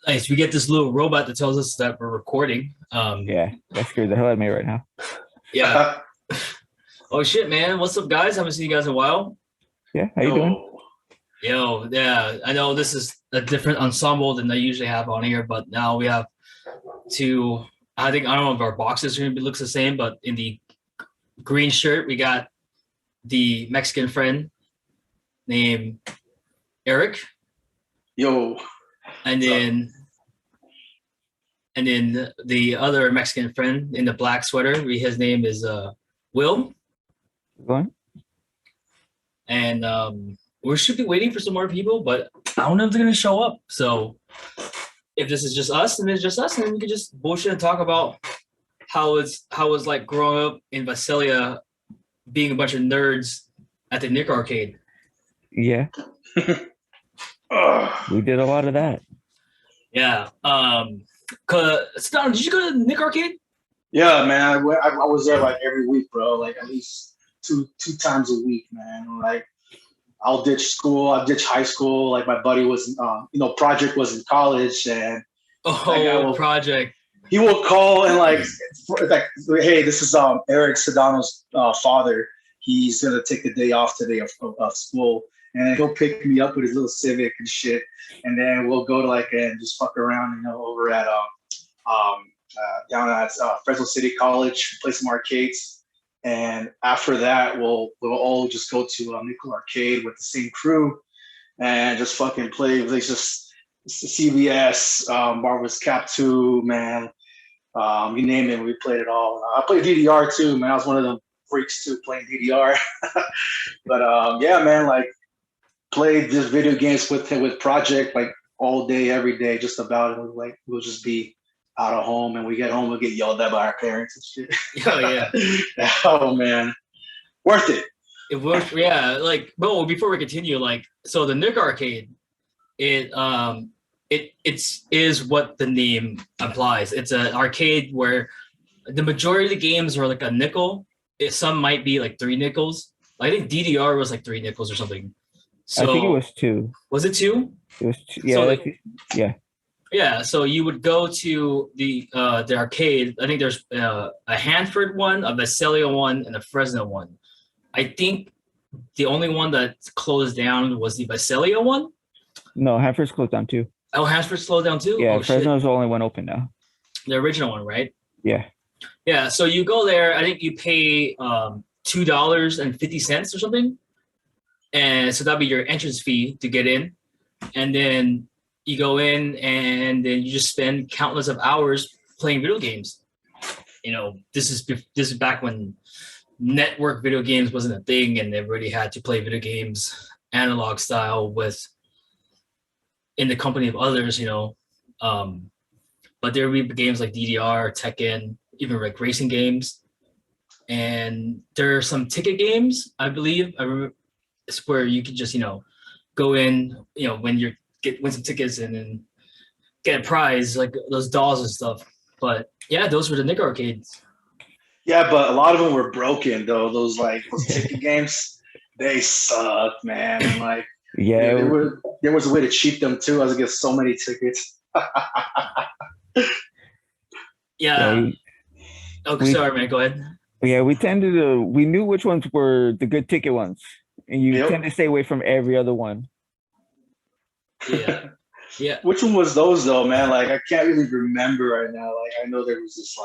Nice. We get this little robot that tells us that we're recording. Yeah, that scared the hell out of me right now. Yeah. Oh shit, man! What's up, guys? Haven't seen you guys in a while. Yeah, how you doing? Yo, yeah. I know this is a different ensemble than I usually have on here, but now we have two. I don't know if our boxes are gonna be looks the same, but in the green shirt we got the Mexican friend named Eric, Yo. and then the other Mexican friend in the black sweater. His name is Will. Going? And we should be waiting for some more people, but I don't know if they're gonna show up. So if this is just us, then it's just us, and then we can just bullshit and talk about how it's like growing up in Visalia, being a bunch of nerds at the Nick Arcade. Yeah. We did a lot of that. Yeah. Stan, did you go to the Nick Arcade? Yeah, man. I was there like every week, bro. Like at least two times a week, man. Like I'll ditch school, I'll ditch high school. Like my buddy was, Project was in college, and Project. He will call and like, hey, this is Eric Sedano's father. He's gonna take the day off today of school, and he'll pick me up with his little Civic and shit, and then we'll go to and just fuck around, over at down at Fresno City College, play some arcades, and after that we'll all just go to Nickel Arcade with the same crew and just fucking play. Like just CBS, Marvel's Cap 2, man. You name it, we played it all. I played DDR too, man. I was one of them freaks too, playing DDR. But yeah, man, like played just video games with Project like all day, every day, just about it. We'll just be out of home, and we get home, we'll get yelled at by our parents and shit. Oh yeah. Oh man, worth it. It worked, yeah. But before we continue, so the Nick Arcade, it is what the name implies. It's an arcade where the majority of the games are like a nickel. Some might be like 3 nickels. I think DDR was like 3 nickels or something. So I think it was 2. Was it 2? It was 2. Yeah. So yeah. Yeah. So you would go to the arcade. I think there's a Hanford one, a Visalia one, and a Fresno one. I think the only one that closed down was the Visalia one. No, Hanford's closed down too. Oh, Hanford slowed down too? Yeah, oh, Fresno's the only one open now. The original one, right? Yeah. Yeah, so you go there, I think you pay $2.50 or something. And so that'll be your entrance fee to get in. And then you go in and then you just spend countless of hours playing video games. This is back when network video games wasn't a thing, and everybody had to play video games analog style in the company of others, but there would be games like DDR, Tekken, even like racing games. And there are some ticket games, I believe. I remember it's where you can just, go in, when win some tickets and then get a prize, like those dolls and stuff. But yeah, those were the Nick Arcades. Yeah, but a lot of them were broken though. Those ticket games, they sucked, man. And yeah, there was a way to cheat them too. I was get so many tickets. Yeah. Sorry, man. Go ahead. Yeah, we knew which ones were the good ticket ones, and you tend to stay away from every other one. Yeah. Yeah. Which one was those though, man? I can't really remember right now. I know there was this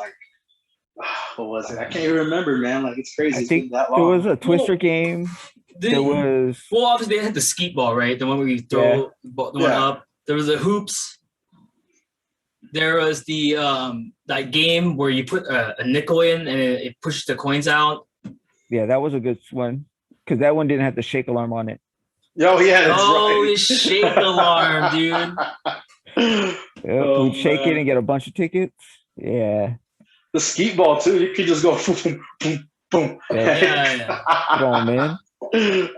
what was it? I can't even remember, man. It's crazy. I think there was a Twister game. Well, obviously they had the skeet ball, right? The one where you throw the one up. There was the hoops. There was the that game where you put a nickel in and it pushes the coins out. Yeah, that was a good one because that one didn't have the shake alarm on it. Oh yeah, that's right. The shake alarm, dude. We'd shake it and get a bunch of tickets. Yeah. The skeet ball too. You could just go boom, boom, boom. Yeah. Come on, man.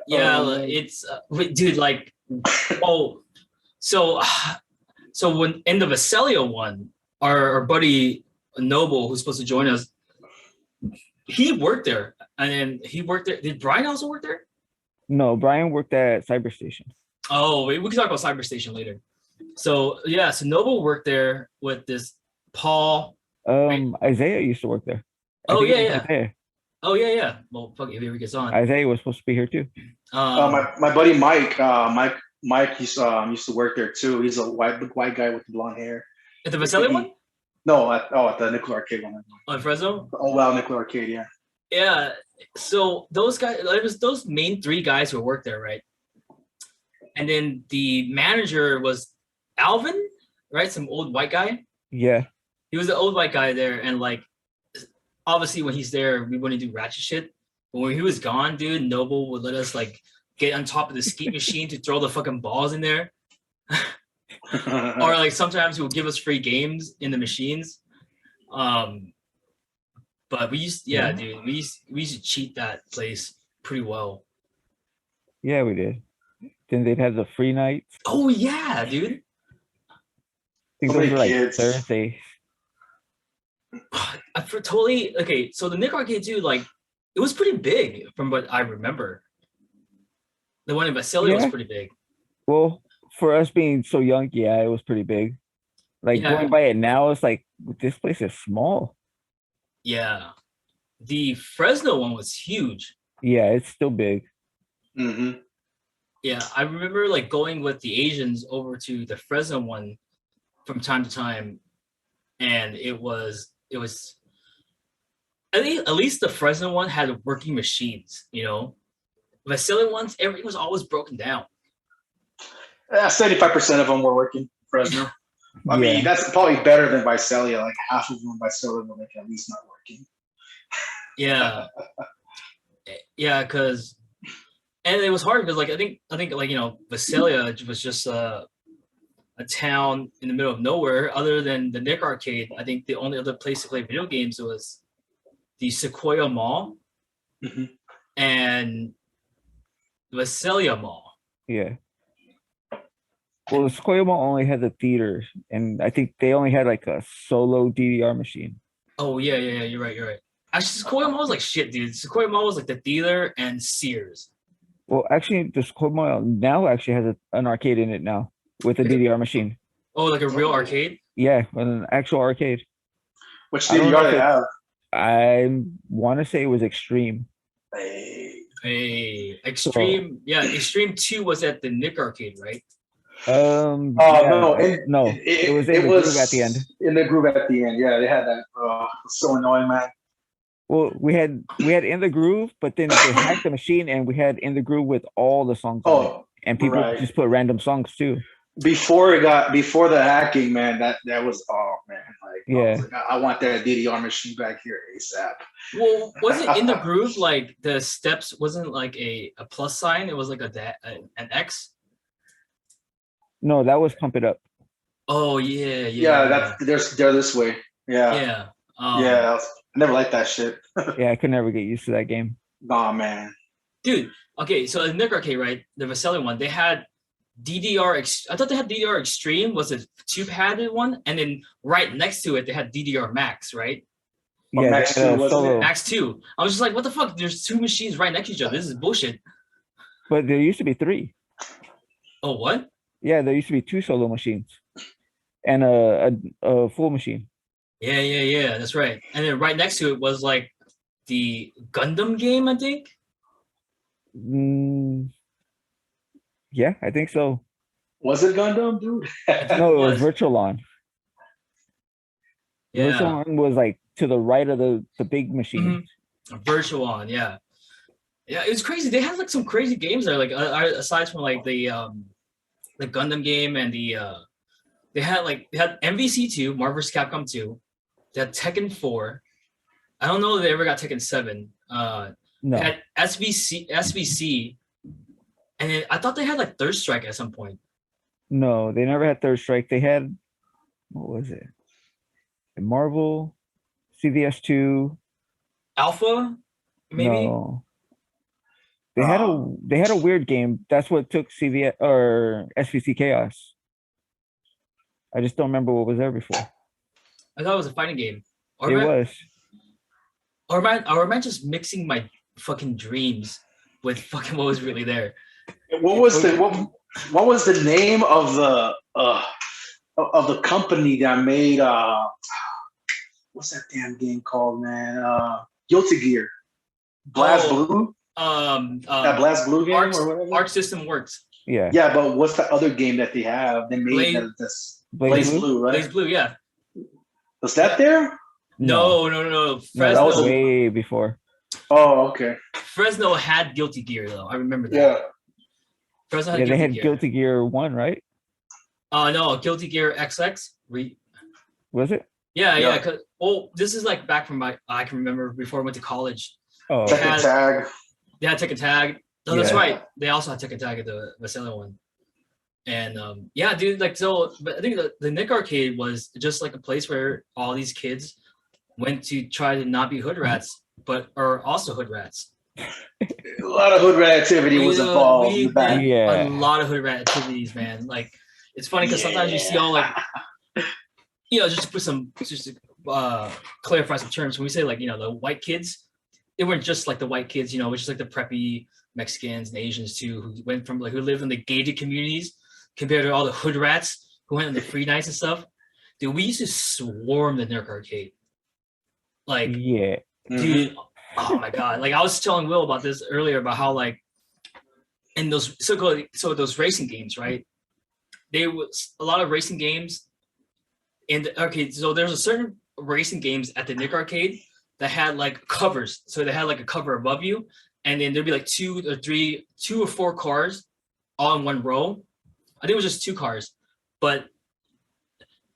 Yeah, it's dude. So when in the Visalia one, our buddy Noble, who's supposed to join us, he worked there, and then he worked there. Did Brian also work there? No, Brian worked at Cyberstation. Oh, we can talk about Cyberstation later. So yeah, so Noble worked there with this Paul. Right? Isaiah used to work there. Oh think it yeah, was yeah. Isaiah. Oh yeah. Well, fuck if he ever gets on. Isaiah was supposed to be here too. My buddy Mike, Mike used to work there too. He's a big white guy with the blonde hair. At the Visalia one? No, at the Nickel Arcade one. On Fresno? Oh wow, Nickel Arcade, yeah. Yeah. So those guys, it was those main three guys who worked there, right? And then the manager was Alvin, right? Some old white guy. Yeah. He was the old white guy there, and like, obviously when he's there, we wouldn't do ratchet shit. But when he was gone, dude, Noble would let us like get on top of the skeet machine to throw the fucking balls in there. Or like sometimes he would give us free games in the machines. But we used, dude, we used to cheat that place pretty well. Yeah, we did. Then they'd have the free nights. Oh yeah, dude. I think those were like Thursdays. Totally okay. So the Nick Arcade too, like it was pretty big from what I remember. The one in Visalia was pretty big. Well, for us being so young, yeah, it was pretty big. Like going by it now, it's like this place is small. Yeah, the Fresno one was huge. Yeah, it's still big. Mm-hmm. Yeah, I remember like going with the Asians over to the Fresno one from time to time, and it was at least the Fresno one had working machines, you know. Visalia ones, everything was always broken down. 75% of them were working Fresno. I mean, that's probably better than Visalia. Like half of them Visalia were like at least not working. Yeah, yeah, because and it was hard because like I think like you know Visalia was just a town in the middle of nowhere. Other than the Nick Arcade, I think the only other place to play video games was the Sequoia Mall and Visalia Mall. Yeah. Well, the Sequoia Mall only had the theater, and I think they only had like a solo DDR machine. Oh yeah, you're right. Actually, Sequoia Mall was like shit, dude. Sequoia Mall was like the theater and Sears. Well, actually, the Sequoia Mall now actually has an arcade in it now with a DDR machine. Oh, like a real arcade? Yeah, an actual arcade. Which DDR they have? I want to say it was Extreme. Hey, Extreme. Yeah, Extreme 2 was at the Nick Arcade, right? No, it was in the groove at the end. In the groove at the end, yeah, they had that. It's so annoying, man. Well, we had in the groove, but then they hacked the machine, and we had in the groove with all the songs. On it. And people just put random songs too. Before the hacking, man, that was man. Like, I want that DDR machine back here ASAP. Well, wasn't in the groove like the steps wasn't like a plus sign? It was like an X. No, that was Pump It Up. Oh yeah. Yeah, they're this way. Yeah. I never liked that shit. Yeah, I could never get used to that game. Nah, man. Dude, okay, so in Nick Arcade, right, the Visalia one, they had DDR. I thought they had DDR Extreme was a 2-padded one, and then right next to it they had DDR Max, right? Yeah, Max 2. Max 2. I was just like, what the fuck? There's 2 machines right next to each other. This is bullshit. But there used to be 3. Oh, what? Yeah, there used to be 2 solo machines and a full machine. Yeah, that's right. And then right next to it was like the Gundam game, I think. Yeah, I think so. Was it Gundam, dude? No, it was Virtualon. Yeah. Virtualon was like to the right of the big machine. Virtualon, yeah, it was crazy. They had like some crazy games there. Like aside from like the Gundam game and they had MVC 2, Marvel vs. Capcom 2. They had Tekken 4. I don't know if they ever got Tekken 7. No. They had SVC, and then I thought they had like Third Strike at some point. No, they never had Third Strike. They had, what was it? Marvel, CVS2, Alpha, maybe. No. They had a weird game. That's what took CVS or SVC Chaos. I just don't remember what was there before. I thought it was a fighting game. Or am I just mixing my fucking dreams with fucking what was really there? What was what was the name of the company that made what's that damn game called, man? Guilty Gear. Blast Blue? That Blast Blue game or whatever? Arc System Works. Yeah. Yeah, but what's the other game that they have? They made Blaze Blue, right? Blaze Blue, yeah. Was that there? No. No, Fresno, that was way before. Oh, okay. Fresno had Guilty Gear though. I remember that. Yeah. Fresno had Yeah, Guilty they had Gear. Guilty Gear 1, right? No, Guilty Gear XX. Was it? Yeah. Well, this is like back from I can remember before I went to college. Oh, Tekken Tag. They had Tekken Tag. No, that's Yeah. right. They also had Tekken Tag at the Visalia one. And yeah, dude, like so. But I think the Nick Arcade was just like a place where all these kids went to try to not be hoodrats, but are also hoodrats. A lot of hoodrat activity was involved in the back. A lot of hoodrat activities, man. Like it's funny because sometimes you see all like, just to put just to clarify some terms. When we say like, the white kids, they weren't just like the white kids, which is like the preppy Mexicans and Asians too, who went from who lived in the gated communities compared to all the hoodrats who went on the free nights and stuff. Dude, we used to swarm the Nerc Arcade. Like, yeah, dude, oh my god! Like I was telling Will about this earlier about how like in those those racing games, right? There was a lot of racing games in the arcade. So there's a certain racing games at the Nick Arcade that had like covers. So they had like a cover above you, and then there'd be like two or four cars all in one row. I think it was just 2 cars, but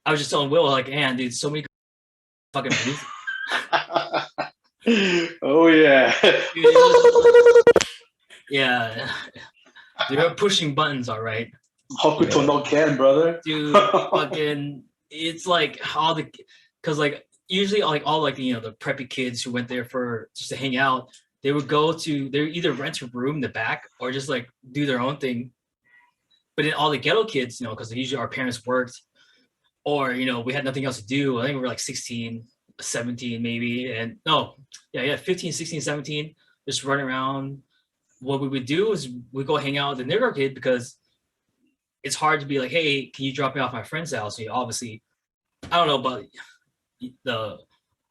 I was just telling Will like, man, dude, so many fucking movies. Oh yeah. Yeah. They're pushing buttons, all right. Hokuto no Ken, brother. Dude, fucking it's like all the because like usually like all like the preppy kids who went there for just to hang out, they would they either rent a room in the back or just like do their own thing. But then all the ghetto kids, because usually our parents worked or we had nothing else to do. I think we were like 16, 17 maybe, and 15, 16, 17, just running around. What we would do is we go hang out at the Nick Arcade because it's hard to be like, hey, can you drop me off my friend's house? Obviously, I don't know about the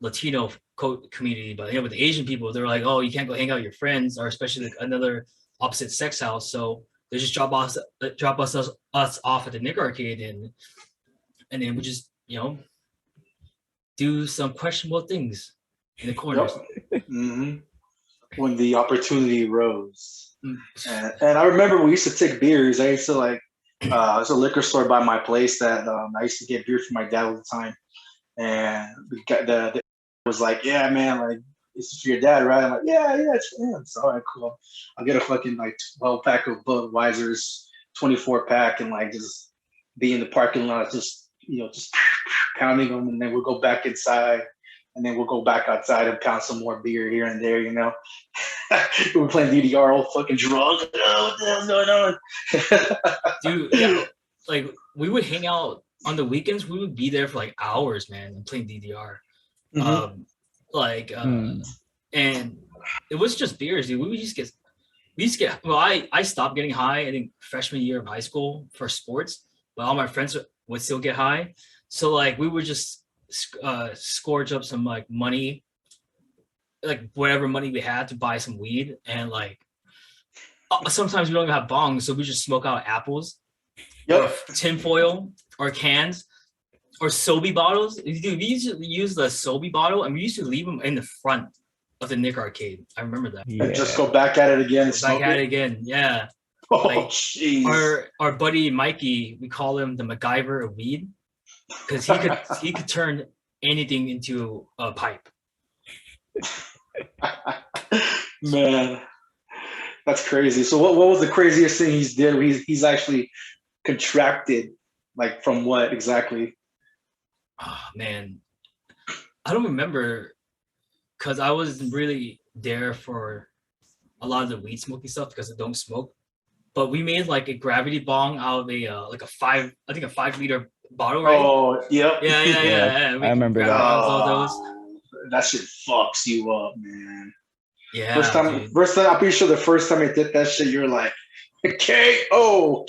Latino community, but with the Asian people, they're like, oh, you can't go hang out with your friends, or especially like another opposite sex house. So they just drop us off at the Nick Arcade, and then we just do some questionable things in the corners. Yep. When the opportunity rose. And I remember we used to take beers. I used to there's a liquor store by my place that I used to get beer from my dad all the time. And the was like, yeah, man, like, this is for your dad, right? I'm like, yeah, it's for him. So, all right, cool. I'll get a fucking 12 pack of Budweiser's, 24 pack, and just be in the parking lot, just pounding them, and then we'll go back inside. And then we'll go back outside and pound some more beer here and there, We're playing DDR, all fucking drunk. What the hell's going on? Dude, yeah, like we would hang out on the weekends. We would be there for like hours, man, and playing DDR. And it was just beers, dude. We used to get. Well, I stopped getting high, I think freshman year of high school for sports, but all my friends would still get high. So we would just scourge up some money, whatever money we had to buy some weed, and sometimes we don't even have bongs, so we just smoke out apples, or tinfoil, or cans, or Sobe bottles. Dude, we used to use the Sobe bottle, and we used to leave them in the front of the Nick Arcade. I remember that. And just go back at it again. Yeah. Oh, jeez. Our buddy Mikey, we call him the MacGyver of weed, because he could turn anything into a pipe. Man, that's crazy. So what was the craziest thing he's did? He's actually contracted, from what exactly? Oh man, I don't remember, because I wasn't really there for a lot of the weed smoking stuff because I don't smoke. But we made a gravity bong out of a 5 liter bottle, right? Oh, yep. Yeah. I remember that. All those. That shit fucks you up, man. Yeah. First time, I'm pretty sure the first time I did that shit, you're like, KO.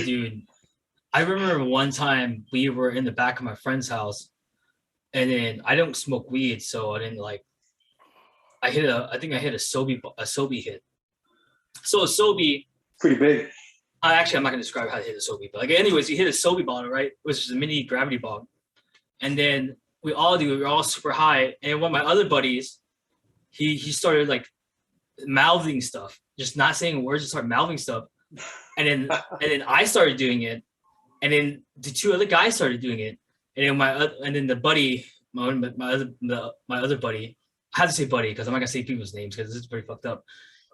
Dude, I remember one time we were in the back of my friend's house, and then I don't smoke weed, so I didn't like. I think I hit a Sobe hit. So a Sobe, pretty big. I'm not gonna describe how to hit a Sobe, but like, anyways, you hit a Sobe bottle, right? Which is a mini gravity ball, and then we're all super high, and one of my other buddies, he started like mouthing stuff, just not saying words, just started mouthing stuff, and then I started doing it, and then the two other guys started doing it, and then the buddy, my other buddy, I have to say buddy because I'm not gonna say people's names because this is pretty fucked up.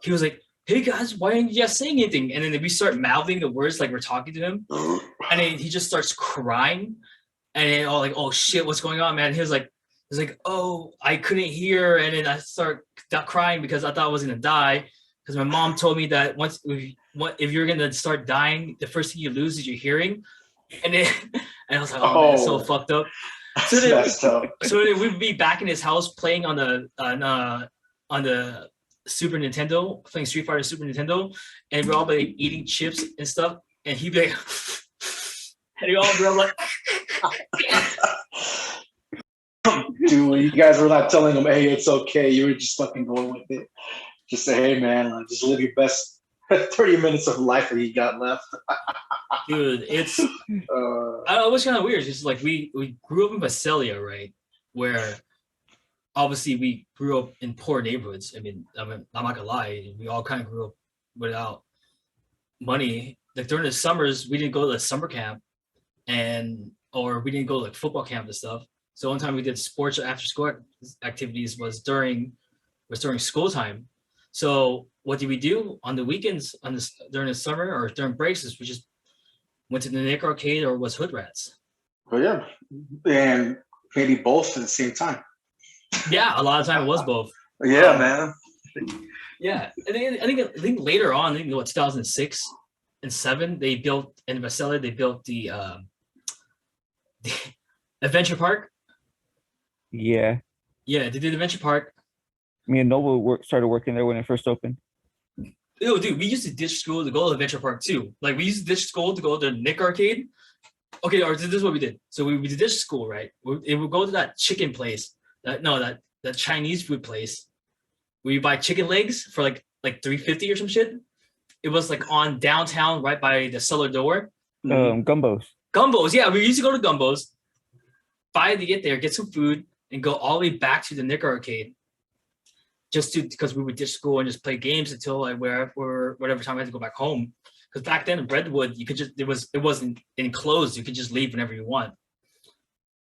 He was like, "Hey guys, why aren't you guys saying anything?" And then we start mouthing the words like we're talking to him, and then he just starts crying, and then all like, "Oh shit, what's going on, man?" He was like, "Oh, I couldn't hear," and then I start crying because I thought I was gonna die because my mom told me that if you're gonna start dying, the first thing you lose is your hearing, and then and I was like, "Oh, man, that's so fucked up." So then we'd be back in his house playing on the Super Nintendo, playing Street Fighter Super Nintendo, and we're all like eating chips and stuff, and he'd be like, and we all be like, dude, you guys were not telling him, "Hey, it's okay." You were just fucking going with it. Just say, "Hey, man, just live your best 30 minutes of life that you got left." Dude, it's it was kind of weird. It's just like we grew up in Visalia, right? Where obviously we grew up in poor neighborhoods. I mean, I'm not gonna lie, we all kind of grew up without money. Like during the summers, we didn't go to the summer camp, or we didn't go to like football camp and stuff. So one time we did sports after school activities was during school time. So what did we do on the weekends during the summer or during breaks? Is we just went to the Nick Arcade or was Hoodrats. Oh yeah, and maybe both at the same time. Yeah, a lot of time it was both. Yeah, man. Yeah, I think later on, I think 2006 and 2007, they built in Visalia. They built the Adventure Park. Yeah, they did Adventure Park. Me and Noble started working there when it first opened. Yo, dude, we used to ditch school to go to Adventure Park too. Like we used to ditch school to go to Nick Arcade. Okay, or this is what we did. So we ditch school, right? We would go to that chicken place. That Chinese food place where you buy chicken legs for like $3.50 or some shit. It was like on downtown, right by the cellar door. Gumbos. Gumbos, yeah. We used to go to Gumbos, buy to get there, get some food, and go all the way back to the Nick Arcade. Because we would ditch school and just play games until like whatever time I had to go back home. Because back then in Redwood, you could just it wasn't enclosed. You could just leave whenever you want.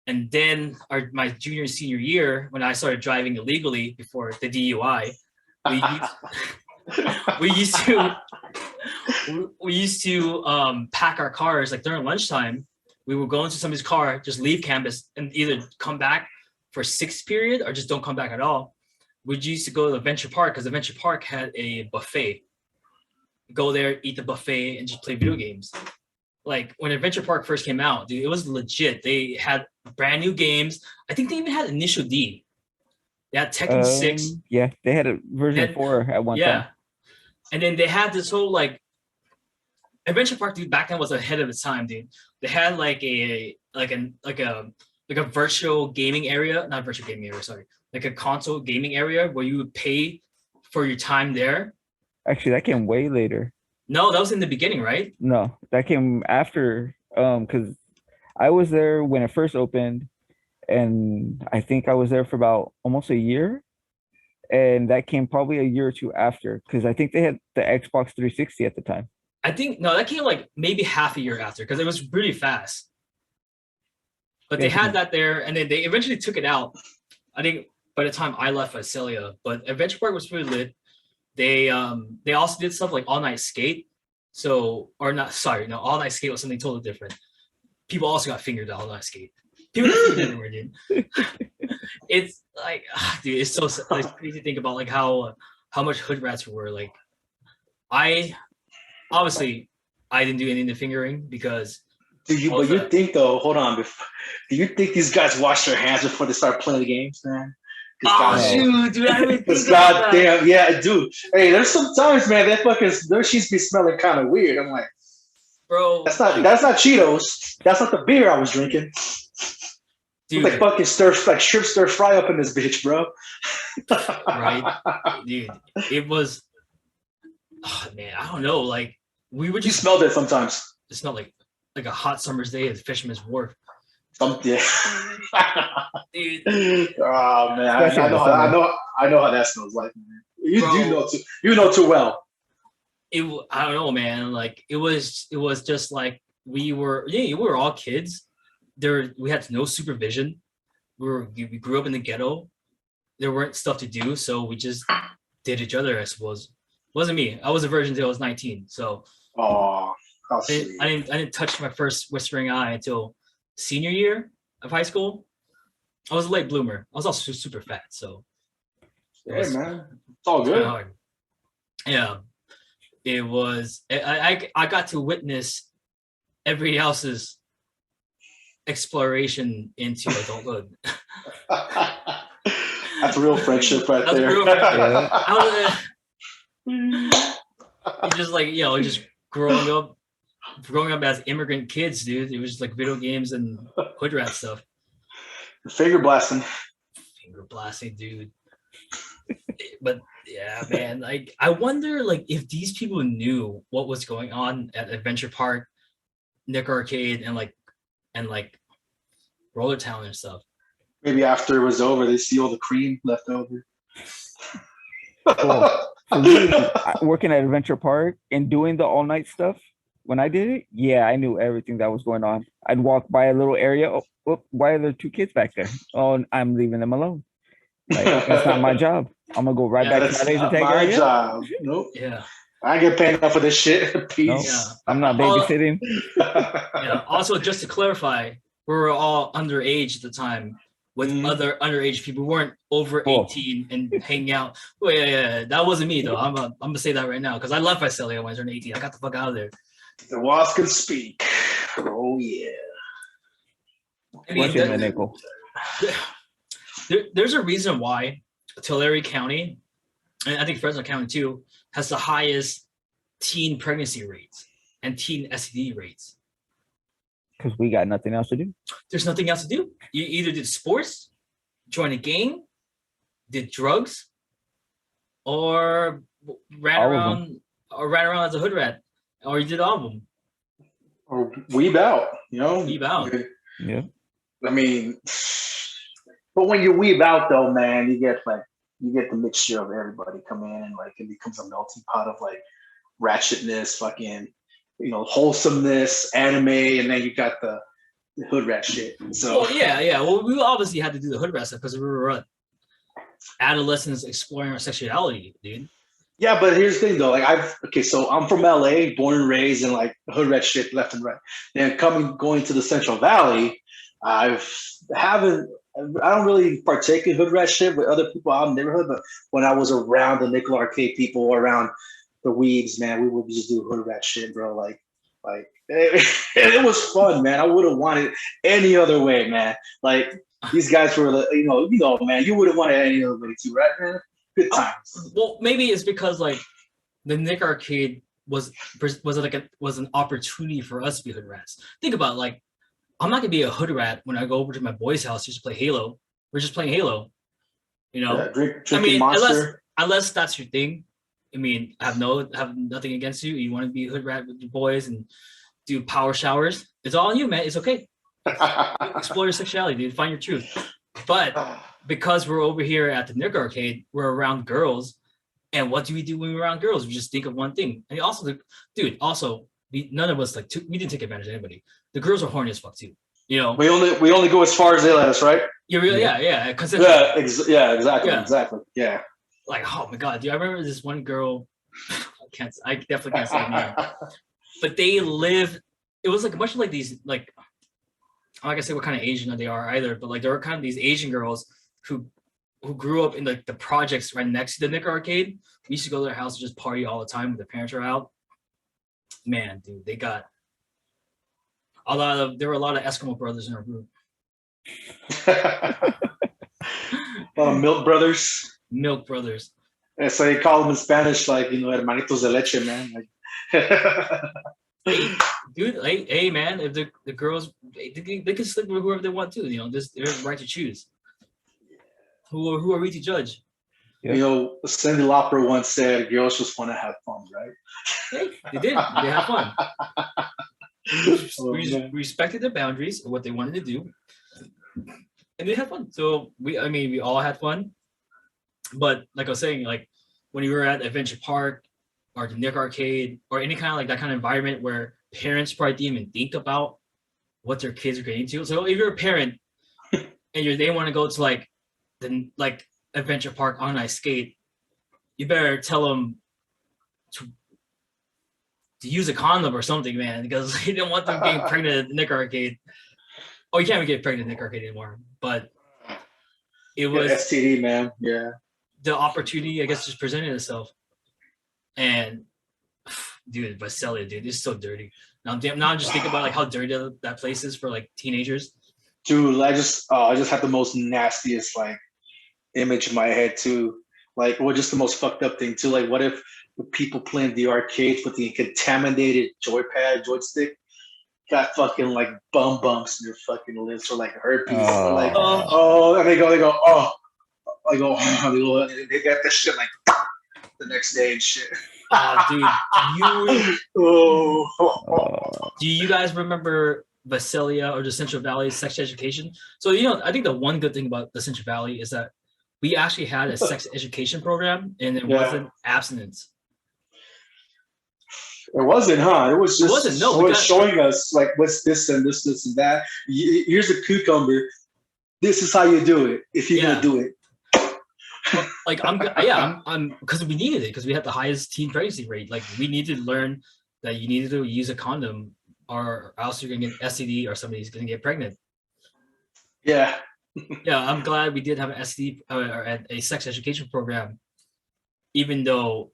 And then my junior and senior year, when I started driving illegally before the DUI, we used to pack our cars like during lunchtime. We would go into somebody's car, just leave campus, and either come back for 6th period or just don't come back at all. We used to go to Adventure Park because Adventure Park had a buffet. Go there, eat the buffet, and just play video games. Like when Adventure Park first came out, dude, it was legit. They had brand new games. I think they even had Initial D. They had Tekken 6. Yeah, they had a version 4 at one time. Yeah, and then they had this whole like Adventure Park, dude. Back then was ahead of its time, dude. They had like a virtual gaming area, not virtual gaming area, sorry, like a console gaming area where you would pay for your time there. Actually, that came way later. No, that was in the beginning, right? No, that came after. Because I was there when it first opened, and I think I was there for about almost a year, and that came probably a year or two after. Because I think they had the Xbox 360 at the time. I think that came like maybe half a year after because it was really fast. But they had that there, and then they eventually took it out. I think by the time I left Visalia, but Adventure Park was pretty lit. They also did stuff like All Night Skate. All Night Skate was something totally different. People also got fingered at All Night Skate. People got fingered everywhere, dude. It's like, dude, it's so like, crazy to think about like how much Hoodrats were. Like, I didn't do any of the fingering because. You think though? Hold on. Do you think these guys wash their hands before they start playing the games, man? Shoot, dude, I didn't Because think about that. goddamn, yeah, dude. Hey, there's some times, man, that fucking their sheets be smelling kind of weird. I'm like, Bro, that's not Cheetos. That's not the beer I was drinking. dude, It's like fucking shrimp stir fry up in this bitch, bro. right, dude. It was, oh, man, I don't know. Like we would You just smelled it sometimes. it smelled like a hot summer's day at Fisherman's Wharf, Yeah. dude. Oh man, Especially in the summer. I know how that smells like. Man. You Bro. know too well. I don't know, man. Like it was just like we were all kids. We had no supervision. We grew up in the ghetto. There weren't stuff to do, so we just did each other, I suppose. It wasn't me. I was a virgin until I was 19. So Oh, how sweet. I didn't touch my first whispering eye until senior year of high school. I was a late bloomer. I was also super fat, so Hey man, it's all it's kinda good. hard. Yeah, it was. I got to witness everybody else's exploration into adulthood. That's real friendship right That's there. real friendship. Yeah. I was just like, just growing up as immigrant kids, dude. It was just like video games and hoodrat stuff. Finger blasting. Finger blasting, dude. But yeah, man, like I wonder like if these people knew what was going on at Adventure Park, Nick Arcade, and Roller Town and stuff. Maybe after it was over, they see all the cream left over. Cool. For me, working at Adventure Park and doing the all night stuff, when I did it, yeah, I knew everything that was going on. I'd walk by a little area. Oh, why are there two kids back there? Oh, I'm leaving them alone. Like, that's not my job. I'm gonna go right Yeah, back to That's my laser not tag my area. job. Nope. Yeah. I get paid enough for this shit. No, Peace. Yeah. I'm not babysitting. Yeah. Also, just to clarify, we were all underage at the time with Mhm. other underage people. We weren't over Cool. 18 and hanging out. Well, yeah, that wasn't me though. I'm gonna say that right now because I left Visalia when I turned 18. I got the fuck out of there. The wasp can speak. Oh yeah. I mean, What's in the nickel? there's a reason why Tulare County, and I think Fresno County too, has the highest teen pregnancy rates and teen STD rates. Because we got nothing else to do. There's nothing else to do. You either did sports, joined a gang, did drugs, or ran All of them. around as a hood rat, or you did all of them. Or weeb out, you know? Weeb out. Yeah. I mean, but when you weeb out though, man, you get the mixture of everybody come in and like it becomes a melting pot of like ratchetness, fucking, wholesomeness, anime, and then you got the hood rat shit. So Well, yeah. Well, we obviously had to do the hood rat stuff because we were adolescents exploring our sexuality, dude. yeah, but here's the thing though, so I'm from LA, born and raised in like hood rat shit left and right. Then going to the Central Valley, I don't really partake in hood rat shit with other people out in the neighborhood, but when I was around the nickel arcade people or around the weebs, man, we would just do hood rat shit, bro. Like it was fun, man. I would have wanted any other way, man. Like these guys were, man, you would have wanted any other way too, right, man? Good times. Well, maybe it's because like the Nick Arcade was an opportunity for us to be hood rats. Think about it, like I'm not gonna be a hood rat when I go over to my boy's house just to play Halo. We're just playing Halo, Yeah, drinking I mean, Monster. unless that's your thing. I mean, I have nothing against you. You want to be a hood rat with your boys and do power showers. It's all on you, man. It's okay. Explore your sexuality, dude. Find your truth. But because we're over here at the Nick Arcade, we're around girls. And what do we do when we're around girls? We just think of one thing. And none of us we didn't take advantage of anybody. The girls are horny as fuck too. We only go as far as they let us, right? Yeah. Yeah, exactly. Yeah. Exactly. Yeah. Like, oh my god, dude! I remember this one girl. I definitely can't say her name. But they live. It was like much like these, like I'm not gonna say what kind of Asian they are either, but like there were kind of these Asian girls who grew up in like the projects right next to the Nick Arcade. We used to go to their house and just party all the time when their parents are out. Man, dude, they got there were a lot of Eskimo brothers in our group. Milk Brothers. Milk Brothers. And so they call them in Spanish, like, hermanitos de leche, man. Like, Hey, dude, hey, man, if the girls, they can sleep with whoever they want to. They're right to choose. Who are we to judge? Cyndi Lauper once said, "Girls just want to have fun, right?" Hey, they did. They had fun. We respected their boundaries of what they wanted to do, and they had fun. So we all had fun. But like I was saying, like when you were at Adventure Park or the Nick Arcade or any kind of like that kind of environment where parents probably didn't even think about what their kids are getting into. So if you're a parent and they want to go to like Adventure Park on ice skate, you better tell them to use a condom or something, man, because you don't want them getting pregnant at the Nick Arcade. Oh, you can't even get pregnant at Nick Arcade anymore. But it was STD, man. Yeah. The opportunity, I guess, just presented itself. And dude, Visalia, dude, it's so dirty. Now I'm just thinking about like how dirty that place is for like teenagers. Dude, I just had the most nastiest like image in my head too. Like, just the most fucked up thing too. Like, what if the people playing the arcades with the contaminated joystick got fucking like bumps in their fucking lips or like herpes or like and they go they got that shit like the next day and shit. Dude, do you guys remember Visalia or the Central Valley sex education? So I think the one good thing about the Central Valley is that we actually had a sex education program, and it wasn't abstinence. It wasn't, huh? It was just showing us like what's this and this and that. Here's a cucumber. This is how you do it if you're gonna do it. Like I'm because we needed it because we had the highest teen pregnancy rate. Like we needed to learn that you needed to use a condom or else you're gonna get STD or somebody's gonna get pregnant. Yeah. Yeah, I'm glad we did have an STD or a sex education program, even though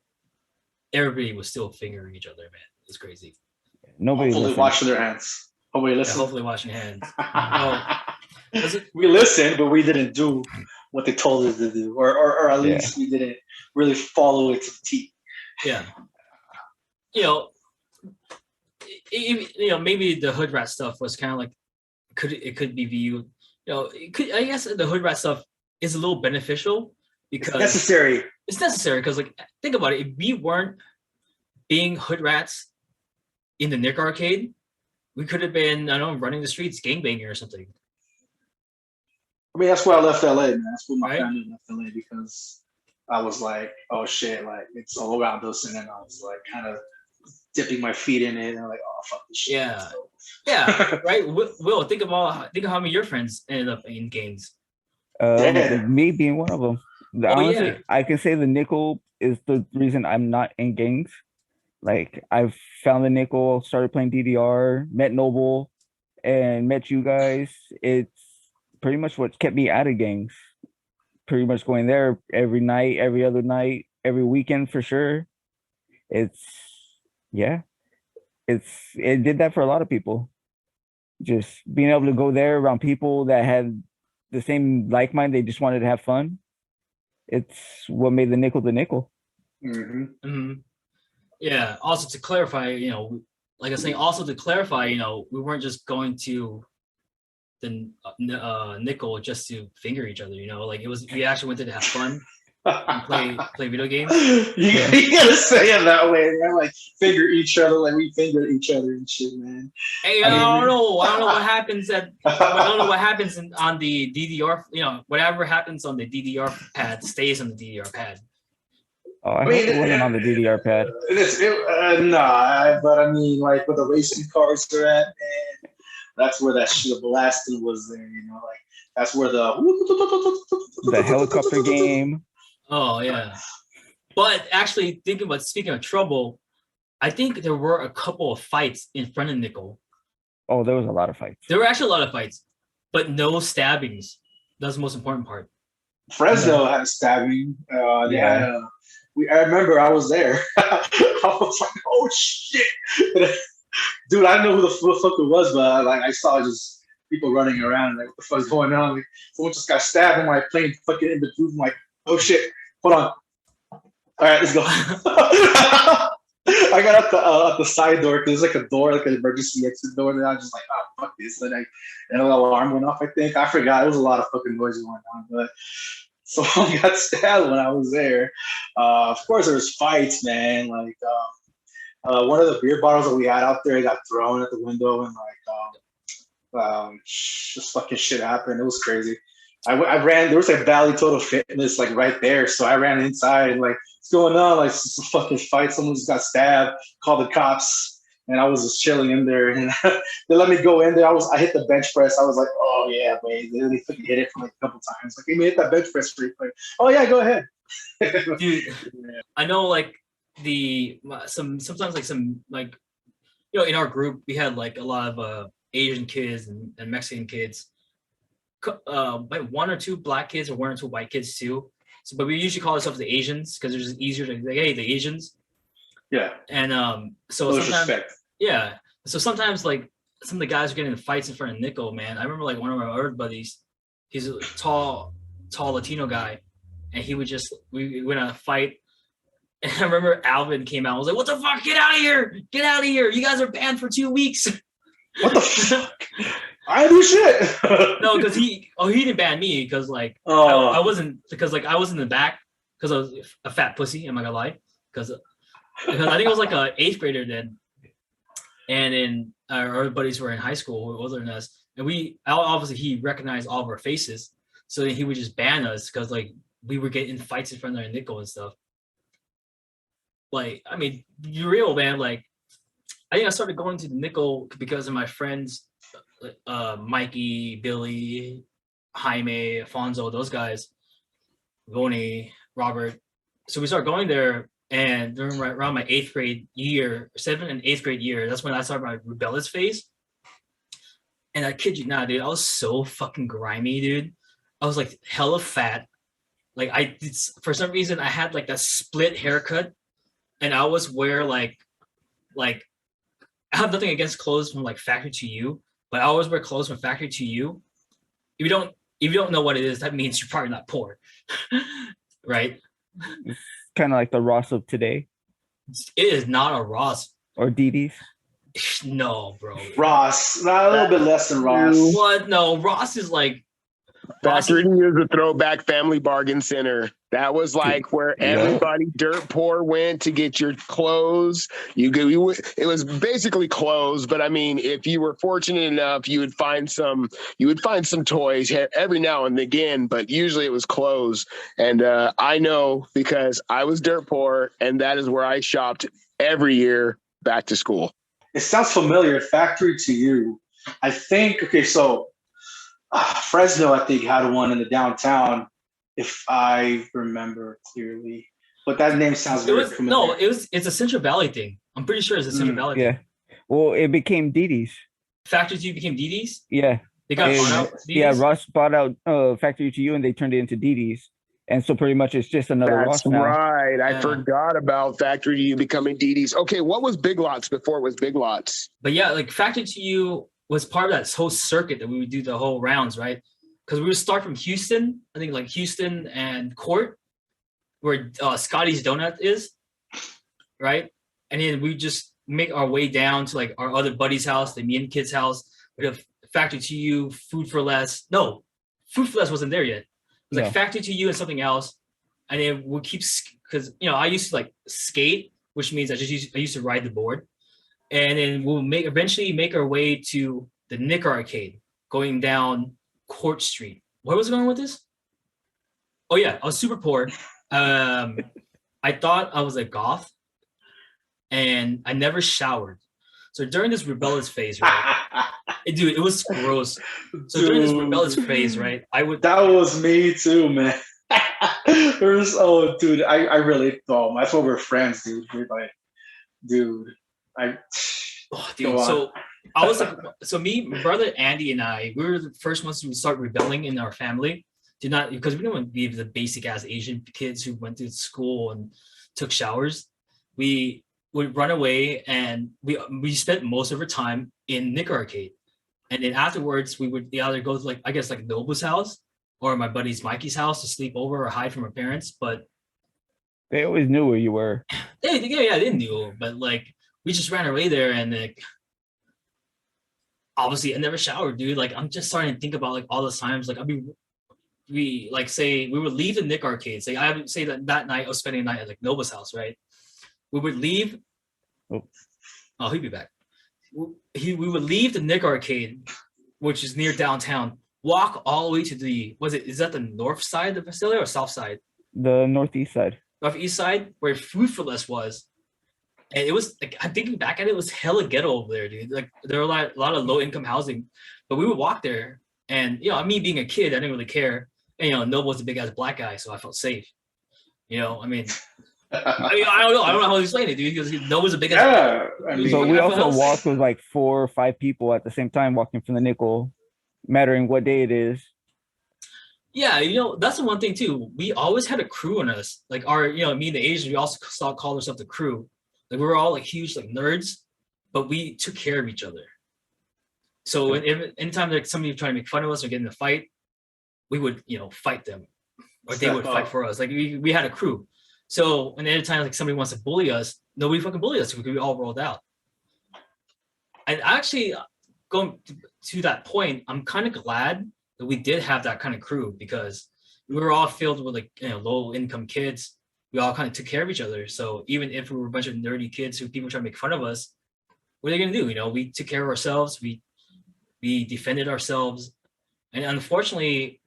everybody was still fingering each other, man. It was crazy. Nobody hopefully washing their hands. Hopefully listen. Hopefully washing hands. We listened, but we didn't do what they told us to do, or at least we didn't really follow it to the T. Yeah. Maybe the hoodrat stuff was kind of like it could be viewed. I guess the hoodrat stuff is a little beneficial because it's necessary because like think about it, if we weren't being hoodrats in the Nick Arcade, we could have been running the streets gangbanging or something. I mean, that's why I left LA, man. That's why my family left LA because I was like, oh shit, like it's all around us, and then I was like kind of dipping my feet in it, and I'm like, oh fuck this shit. Yeah. Yeah, right. Will, think of how many of your friends ended up in gangs. Me being one of them. Honestly, I can say the nickel is the reason I'm not in gangs. Like I've found the nickel, started playing DDR, met Noble, and met you guys. It's pretty much what kept me out of gangs. Pretty much going there every night, every other night, every weekend for sure. It did that for a lot of people. Just being able to go there around people that had the same like mind, they just wanted to have fun. It's what made the nickel the nickel. Mm-hmm. Mm-hmm. Yeah. Also to clarify, like I was saying, we weren't just going to the nickel just to finger each other. Like we actually wanted to have fun. And play video games. You gotta say it that way, man. Like finger each other, like we finger each other and shit, man. Hey, I don't know what happens I don't know what happens on the DDR. Whatever happens on the DDR pad stays on the DDR pad. Oh, I hope it wasn't on the DDR pad. Nah, but I mean, like where the racing cars are at, man. That's where that shit blasting was there. Like that's where the helicopter game. Oh yeah, but actually speaking of trouble, I think there were a couple of fights in front of Nickel. Oh, there was a lot of fights. There were actually a lot of fights, but no stabbings. That's the most important part. Fresno had a stabbing. I remember I was there. I was like, oh shit, dude! I didn't know who the fuck it was, but I saw just people running around. Like, what the fuck's going on? Like, someone just got stabbed. I'm like playing fucking in the booth. I'm like, oh shit, hold on. All right, let's go. I got at the side door because there's like a door, like an emergency exit door. And I was just like, oh fuck this. And an alarm went off. I think I forgot. It was a lot of fucking noise going on, but someone got stabbed when I was there. Of course, there was fights, man. Like one of the beer bottles that we had out there got thrown at the window, and just fucking shit happened. It was crazy. I ran. There was like Valley Total Fitness like right there, so I ran inside and like, what's going on? Like some fucking fight. Someone just got stabbed. Called the cops, and I was just chilling in there. And they let me go in there. I hit the bench press. I was like, oh yeah, wait. They fucking hit it for like a couple times. Like, hey, me hit that bench press pretty quick. Oh yeah, go ahead. Dude, I know like sometimes like some like, you know, in our group we had like a lot of Asian kids and Mexican kids. Like one or two black kids or one or two white kids too. So, but we usually call ourselves the Asians because it's just easier to like, hey, the Asians. Yeah. And so no sometimes, respect. yeah. So sometimes like some of the guys are getting in fights in front of Nickel, man. I remember like one of our other buddies, he's a tall Latino guy, and he would just we went on a fight. And I remember Alvin came out. I was like, "What the fuck? Get out of here! Get out of here! You guys are banned for 2 weeks." What the fuck? I do shit. No, because he didn't ban me because like I wasn't in the back because I was a fat pussy. I'm not gonna lie, because I think I was like a 8th grader then, and then our other buddies were in high school, older than us, and obviously he recognized all of our faces, so then he would just ban us because like we were getting in fights in front of Nickel and stuff. Like, I mean, you're real, man. Like, I think I started going to the Nickel because of my friends. Mikey, Billy, Jaime, Afonso, those guys, Voni, Robert. So we started going there, and during around my 8th grade year, 7th and 8th grade year, that's when I started my rebellious phase. And I kid you not, dude, I was so fucking grimy, dude. I was like hella fat. Like for some reason, I had like that split haircut, and I always wear like I have nothing against clothes from like Factory to You. But I always wear clothes from Factory to You. If you don't know what it is, that means you're probably not poor, right? It's kind of like the Ross of today. It is not a Ross or Didi's. No, bro. Ross, not a little bit less than Ross. What? No, Ross is like Factory to You is a throwback family bargain center. That was like where everybody dirt poor went to get your clothes. It was basically clothes, but I mean, if you were fortunate enough, you would find some toys every now and again, but usually it was clothes. And I know because I was dirt poor, and that is where I shopped every year back to school. It sounds familiar. Factory to You. I think, okay, so Fresno, I think, had one in the downtown, if I remember clearly. But that name sounds very familiar. No, it's a Central Valley thing. I'm pretty sure it's a Central Valley thing. Well, it became Didi's. Factory to You became Didi's? Yeah. They got bought out? Yeah, Ross bought out Factory to You, and they turned it into Didi's. And so pretty much it's just another Ross now. Right. I forgot about Factory to You becoming Didi's. Okay, what was Big Lots before it was Big Lots? But yeah, like Factory to You was part of that whole circuit that we would do the whole rounds, right? Because we would start from Houston, I think like Houston and Court, where Scotty's Donut is, right? And then we just make our way down to like our other buddy's house, the Mian kid's house. We have Factory to You, Food for Less. No, Food for Less wasn't there yet. It was like Factory to You and something else. And then we'll keep, because I used to like skate, which means I used to ride the board. And then we'll eventually make our way to the Nick Arcade, going down Court Street. Where was I going with this? Oh yeah, I was super poor. I thought I was a goth, and I never showered. So during this rebellious phase, right? Dude, it was gross. So during this rebellious phase, right? That was me too, man. That's why we're friends, dude. We're like, dude. So I was like, me, my brother Andy, and I, we were the first ones to start rebelling in our family. Because we didn't want to be the basic ass Asian kids who went to school and took showers. We would run away, and we spent most of our time in Nick Arcade. And then afterwards, we would either go to like, I guess like Nobu's house or my buddy's Mikey's house to sleep over or hide from our parents. But They always knew where you were. they didn't know. But like we just ran away there, and like obviously I never showered, dude. Like I'm just starting to think about like all the times like we like say we would leave the Nick arcade. Say I would say that night I was spending a night at like Nova's house, right? We would leave. Oh, he'd be back. We would leave the Nick arcade, which is near downtown, walk all the way to the is that the north side of Visalia or south side? The northeast side. Northeast side, where Food for Less was. And it was like I'm thinking back at it, was hella ghetto over there, dude. Like there were a lot of low income housing, but we would walk there, and me being a kid, I didn't really care. And Noble was a big ass black guy, so I felt safe. I mean, I don't know how to explain it, dude. Because Noble's a big ass. Yeah, So we also walked with like 4 or 5 people at the same time walking from the nickel, mattering what day it is. Yeah, that's the one thing too. We always had a crew on us. Like our, me and the Asians, we also called ourselves the crew. Like we were all like huge like nerds, but we took care of each other. So anytime like somebody was trying to make fun of us or get in a fight, we would fight them, or they would fight for us. Like we had a crew. So and anytime like somebody wants to bully us, nobody fucking bullied us because we all rolled out. And actually, going to that point, I'm kind of glad that we did have that kind of crew, because we were all filled with like low income kids. We all kind of took care of each other. So even if we were a bunch of nerdy kids who people try to make fun of us, what are they gonna do? We took care of ourselves. We defended ourselves. And unfortunately,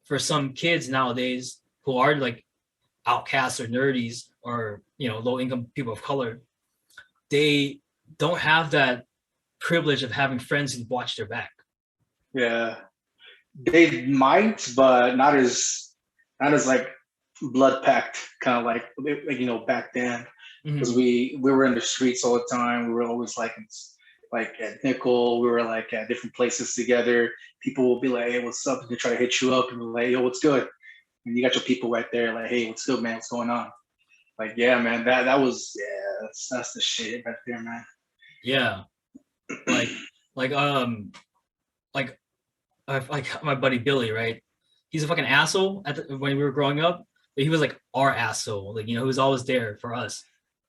for some kids nowadays who are like outcasts or nerdies or low income people of color, they don't have that privilege of having friends who watch their back. Yeah, they might, but not as like blood packed, kind of like back then, because we were in the streets all the time. We were always like at Nickel. We were like at different places together. People will be like, "Hey, what's up?" And they try to hit you up and be like, "Yo, what's good?" And you got your people right there, like, "Hey, what's good, man? What's going on?" Like, yeah, man, that was that's the shit right there, man. Yeah, like my buddy Billy, right? He's a fucking asshole when we were growing up, but he was like our asshole. Like, he was always there for us.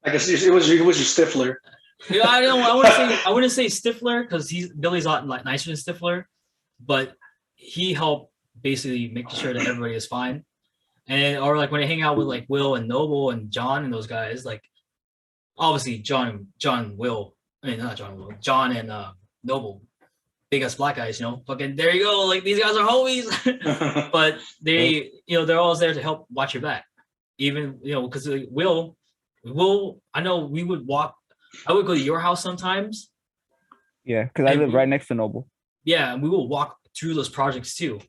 I guess it was your Stifler. Yeah, I wouldn't say Stifler, because Billy's a lot like nicer than Stifler, but he helped basically make sure that everybody is fine. Or like when I hang out with like Will and Noble and John and those guys, like obviously John and Noble, big ass black guys, fucking there you go, like these guys are homies. But they're always there to help watch your back. Even because Will, I know we would walk. I would go to your house sometimes. Yeah, because I live right next to Noble. Yeah, and we will walk through those projects too.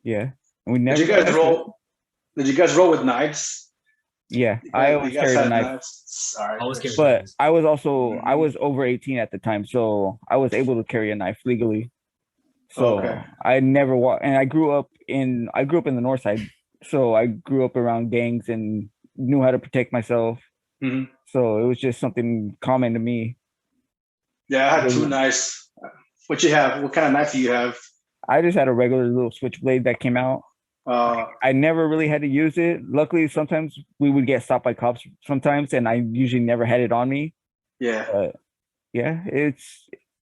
Yeah, and we never. Did you guys roll with knives? Yeah, I always carried a knife. Sorry, but I was also I was over 18 at the time, so I was able to carry a knife legally. So I never walked, and I grew up in the north side, so I grew up around gangs and knew how to protect myself. Mm-hmm. So it was just something common to me. Yeah, I had 2 knives. What you have? What kind of knife do you have? I just had a regular little switchblade that came out. I never really had to use it. Luckily, sometimes we would get stopped by cops sometimes, and I usually never had it on me. Yeah. But yeah,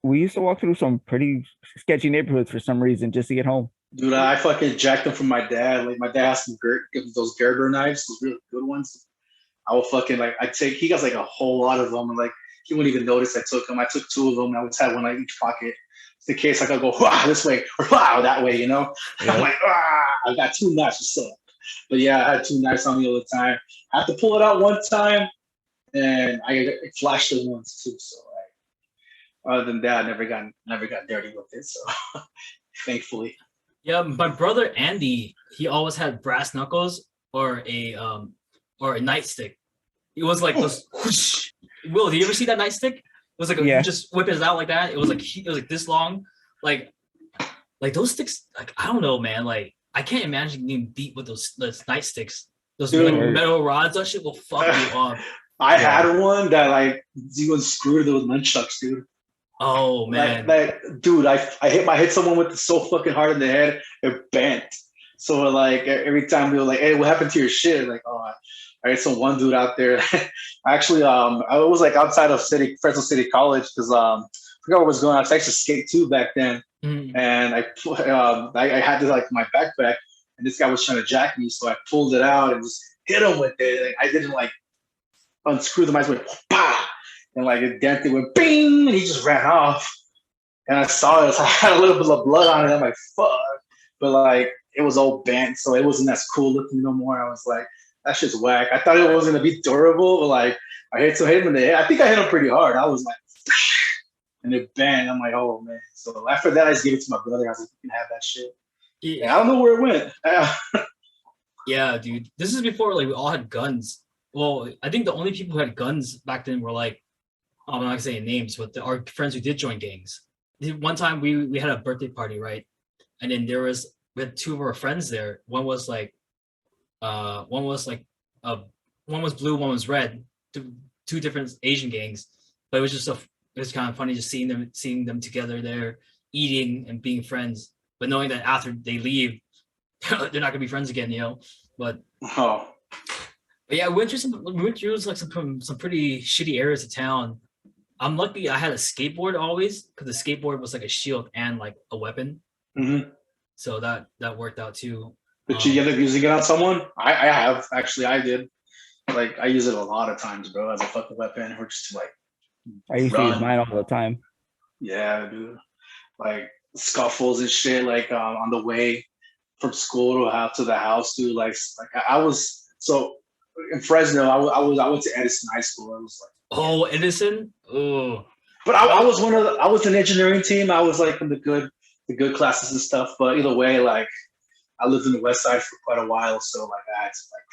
we used to walk through some pretty sketchy neighborhoods for some reason just to get home. Dude, I fucking jacked them from my dad. Like my dad has those Gerber knives, those really good ones. I will fucking he got like a whole lot of them, and like he wouldn't even notice I took them. I took 2 of them, and I would have one in each pocket. In case I could go this way or that way, Yeah. I'm like, I got 2 knives to sell. But yeah, I had 2 knives on me all the time. I had to pull it out one time, and I flashed it once too. So other than that, I never got dirty with it. So thankfully. Yeah, my brother Andy, he always had brass knuckles or a nightstick. It was like this. Whoosh. Will, did you ever see that nightstick? It was like you just whip it out like that. It was like this long, like those sticks. Like I don't know, man. Like I can't imagine getting beat with those nightsticks. Those like metal rods. That shit will fuck you up. I had one that like you unscrewed those nunchucks, dude. Oh man. Dude, I hit someone with it so fucking hard in the head, it bent. So like every time we were like, "Hey, what happened to your shit?" Like, oh, I hit some one dude out there. Actually, I was like outside of Fresno City College because I forgot what was going on. I used to skate too back then, and I had to like my backpack, and this guy was trying to jack me, so I pulled it out and just hit him with it. Like, I didn't like unscrew the mic, went bah, and like it dented, went bing, and he just ran off. And I saw it, so I had a little bit of blood on it. I'm like, fuck. But like, it was all bent, so it wasn't as cool looking no more. I was like, that shit's whack. I thought it was gonna be durable, but like, I hit him in the head. I think I hit him pretty hard. I was like, and it bent. I'm like, oh man. So after that, I just gave it to my brother. I was like, you can have that shit. Yeah, I don't know where it went. Yeah, dude. This is before like we all had guns. Well, I think the only people who had guns back then were like, I'm not saying names, but our friends who did join gangs. One time we had a birthday party, right? And then we had two of our friends there. One was one was blue, one was red. Two different Asian gangs. But it was it was kind of funny just seeing them together there, eating and being friends. But knowing that after they leave, they're not gonna be friends again, you know. But yeah, we went through like some pretty shitty areas of town. I'm lucky I had a skateboard always, because the skateboard was like a shield and like a weapon. Mm-hmm. So that worked out too. Did you end up using it on someone? I have actually. I did. Like I use it a lot of times, bro, as a fucking weapon, or just to like. I used to use mine all the time. Yeah, dude. Like scuffles and shit. Like on the way from school to the house, dude. Like I was so in Fresno. I went to Edison High School. I was like. Oh, Edison. Oh. But I was I was an engineering team. I was like in the good classes and stuff. But either way, like I lived in the West Side for quite a while, so like I had to like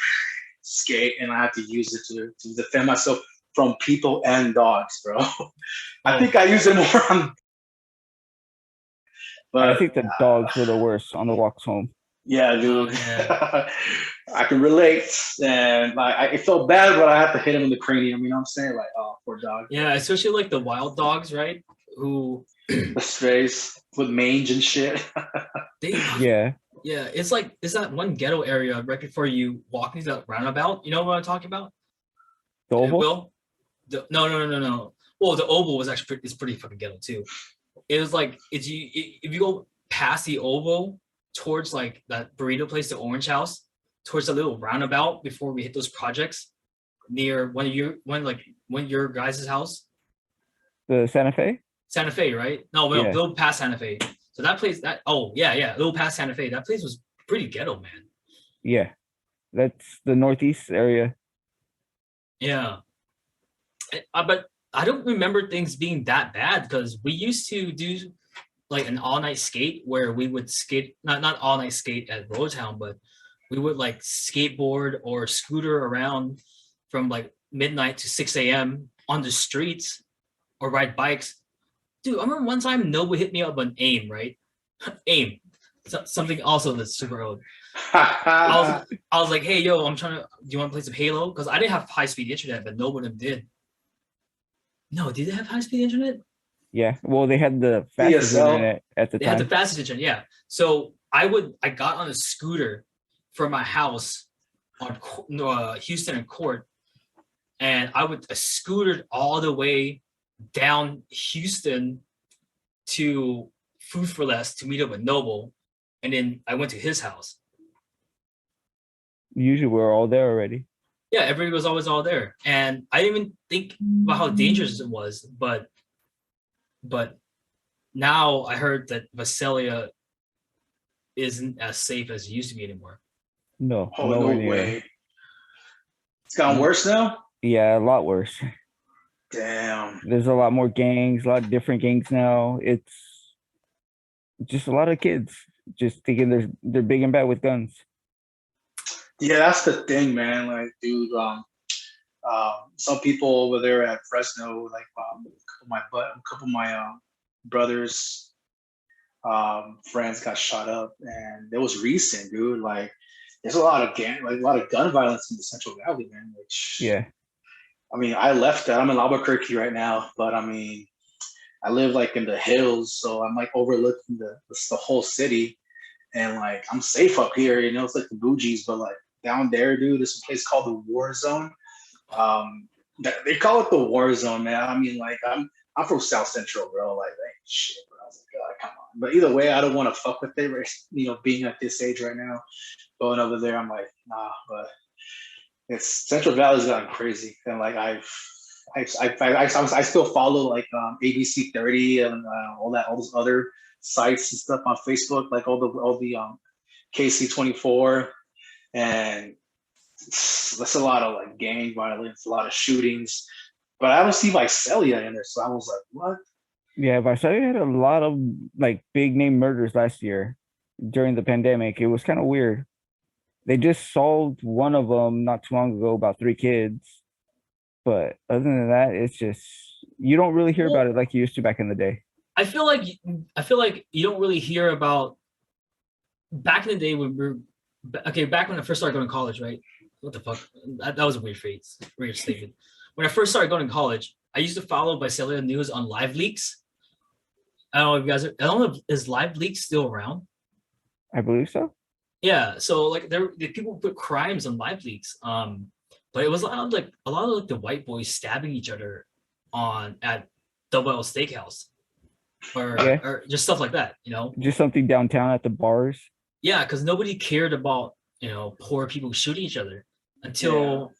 skate and I had to use it to defend myself from people and dogs, bro. I think I use it more on. But I think the dogs were the worst on the walks home. Yeah, dude. I can relate, and like it felt bad, but I had to hit him in the cranium. You know what I'm saying? Like, oh, poor dog. Yeah, especially like the wild dogs, right? Who the strays with mange and shit. Yeah, it's like that one ghetto area right before you walk into that roundabout. You know what I'm talking about? The Oval? No. Well, the Oval was actually pretty fucking ghetto too. It was like if you go past the Oval towards like that burrito place, the Orange House, towards a little roundabout before we hit those projects near when your guys' house. The Santa Fe? Santa Fe, right? No, a little past Santa Fe. So that place, a little past Santa Fe. That place was pretty ghetto, man. Yeah, that's the northeast area. Yeah, but I don't remember things being that bad because we used to do like an all-night skate where we would skate, not all-night skate at Road Town, but we would like skateboard or scooter around from like midnight to 6 a.m. on the streets or ride bikes. Dude, I remember one time Nobu hit me up on AIM, right? AIM. Something also that's super old. I was like, hey, yo, do you want to play some Halo? Because I didn't have high-speed internet, but nobody did. No, did they have high-speed internet? Yeah, well, they had the fastest internet at the time. They had the fastest internet, yeah. So I got on a scooter from my house on Houston and Court, and I scootered all the way down Houston to Food for Less to meet up with Noble, and then I went to his house. Usually we're all there already. Yeah, everybody was always all there, and I didn't even think about how dangerous it was, but now I heard that Visalia isn't as safe as it used to be anymore. No, no way. It's gotten worse now? Yeah, a lot worse. Damn. There's a lot more gangs, a lot of different gangs now. It's just a lot of kids just thinking they're big and bad with guns. Yeah, that's the thing, man. Like, dude, some people over there at Fresno, like a couple of my brothers, friends got shot up, and it was recent, dude. Like, there's a lot of gun violence in the Central Valley, man. Which, yeah, I mean, I left that. I'm in Albuquerque right now, but I mean, I live like in the hills, so I'm like overlooking the whole city, and like I'm safe up here. You know, it's like the bougies, but like down there, dude, there's a place called the War Zone. They call it the War Zone, man. I mean, like I'm from South Central, bro. Like shit, bro. I was like, God, come on. But either way, I don't want to fuck with it. You know, being at this age right now, going over there, I'm like, nah. But it's Central Valley's gotten crazy, and like I still follow like ABC30 and all those other sites and stuff on Facebook, like all the KC24, and that's a lot of like gang violence, a lot of shootings, but I don't see Visalia in there, so I was like, what? Yeah, Visalia had a lot of like big name murders last year during the pandemic. It was kind of weird. They just solved one of them not too long ago, about 3 kids. But other than that, it's just you don't really hear about it like you used to back in the day. I feel like you don't really hear about back in the day when back when I first started going to college, right? What the fuck? That was a weird phrase, weird statement. When I first started going to college, I used to follow Visalia news on Live Leaks. I don't know if you guys I don't know if is Live Leaks still around? I believe so. Yeah, so like the people put crimes on Live Leaks. But it was a lot of the white boys stabbing each other at Double L Steakhouse or just stuff like that, you know? Just something downtown at the bars. Yeah, because nobody cared about, you know, poor people shooting each other until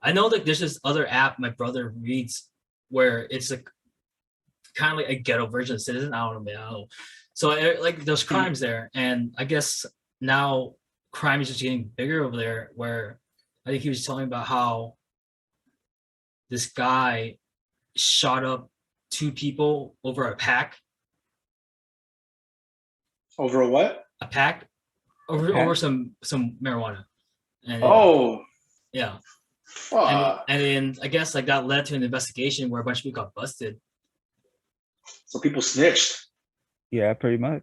I know that there's this other app my brother reads where it's like kind of like a ghetto version of Citizen. I don't know, man. I don't know. So like there's crimes there, and I guess now crime is just getting bigger over there. Where I think he was telling about how this guy shot up 2 people over a pack. Over a what? A pack? Over some marijuana. And, yeah. And then I guess like that led to an investigation where a bunch of people got busted. So people snitched. Yeah, pretty much.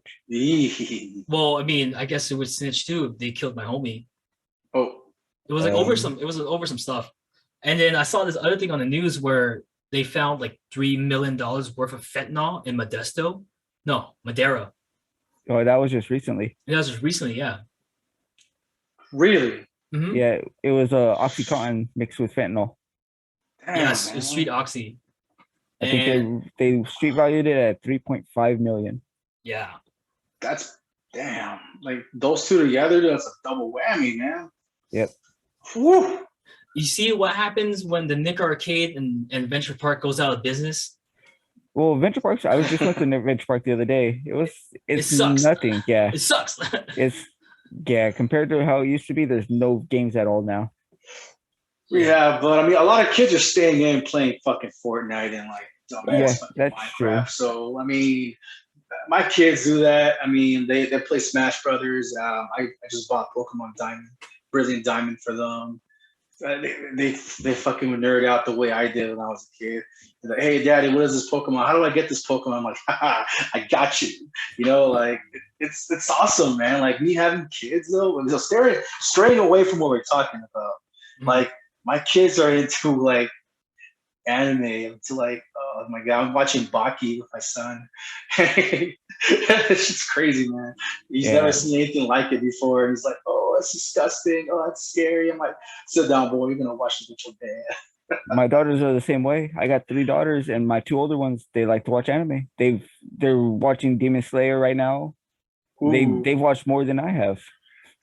Well, I mean, I guess it would snitch too if they killed my homie. Oh. It was like over some stuff. And then I saw this other thing on the news where they found like $3 million worth of fentanyl in Madera. Oh, that was just recently. That was just recently, yeah. Really? Mm-hmm. Yeah, it was Oxycontin mixed with fentanyl. Damn, yes, man. it's street oxy. I think they street valued it at 3.5 million. Yeah. That's damn. Like those two together, that's a double whammy, man. Yep. Whew. You see what happens when the Nick Arcade and Venture Park goes out of business? Well, Venture Parks, I was just went to Venture Park the other day. It's sucks. nothing. Yeah. It sucks. Compared to how it used to be, there's no games at all now. Yeah, but I mean, a lot of kids are staying in playing fucking Fortnite and like dumbass that's Minecraft. true. So I mean, my kids do that. I mean, they play Smash Brothers. I just bought Pokemon Diamond, Brilliant Diamond for them. They fucking nerd out the way I did when I was a kid. They're like, hey, Daddy, what is this Pokemon? How do I get this Pokemon? I'm like, haha, I got you. You know, like it's awesome, man. Like me having kids though, so straying away from what we're talking about. Mm-hmm. Like my kids are into like anime, into like, oh my god, I'm watching Baki with my son. It's just crazy, man. He's never seen anything like it before. And he's like, oh, that's disgusting. Oh, that's scary. I'm like, sit down, boy. You're gonna watch this with your dad. My daughters are the same way. I got 3 daughters, and my 2 older ones, they like to watch anime. They're watching Demon Slayer right now. Ooh. They've watched more than I have.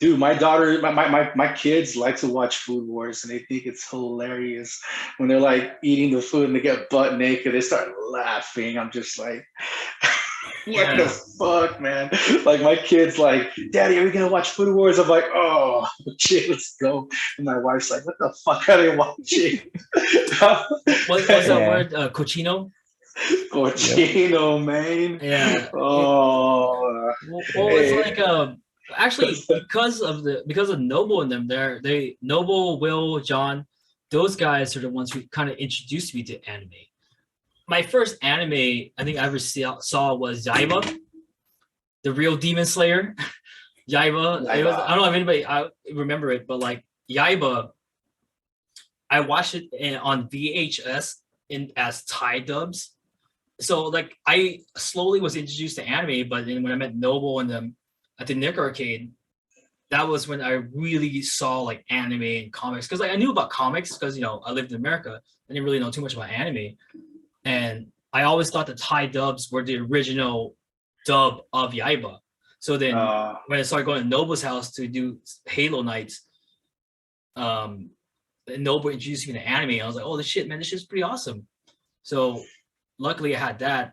Dude, my daughter, my kids like to watch Food Wars, and they think it's hilarious when they're like eating the food and they get butt naked. They start laughing. I'm just like, what the fuck, man? Like my kids, like, Daddy, are we gonna watch Food Wars? I'm like, oh shit, let's go. And my wife's like, what the fuck are they watching? What's that word? Cochino? Cochino, man. Yeah. Oh. Well, it's like actually because of Noble and them, Noble, Will, John, those guys are the ones who kind of introduced me to anime. My first anime I think I ever saw was Yaiba, the real Demon Slayer. Yaiba. I don't know if anybody remember it, but like Yaiba, I watched it on VHS as Thai dubs. so like I slowly was introduced to anime, but then when I met Noble and them at the Nick Arcade, that was when I really saw like anime and comics. Because like I knew about comics because I lived in America. I didn't really know too much about anime, and I always thought the Thai dubs were the original dub of Yaiba. So then when I started going to Noble's house to do Halo nights, Noble introduced me to anime. I was like, oh, this shit, man, this shit's pretty awesome. So luckily I had that.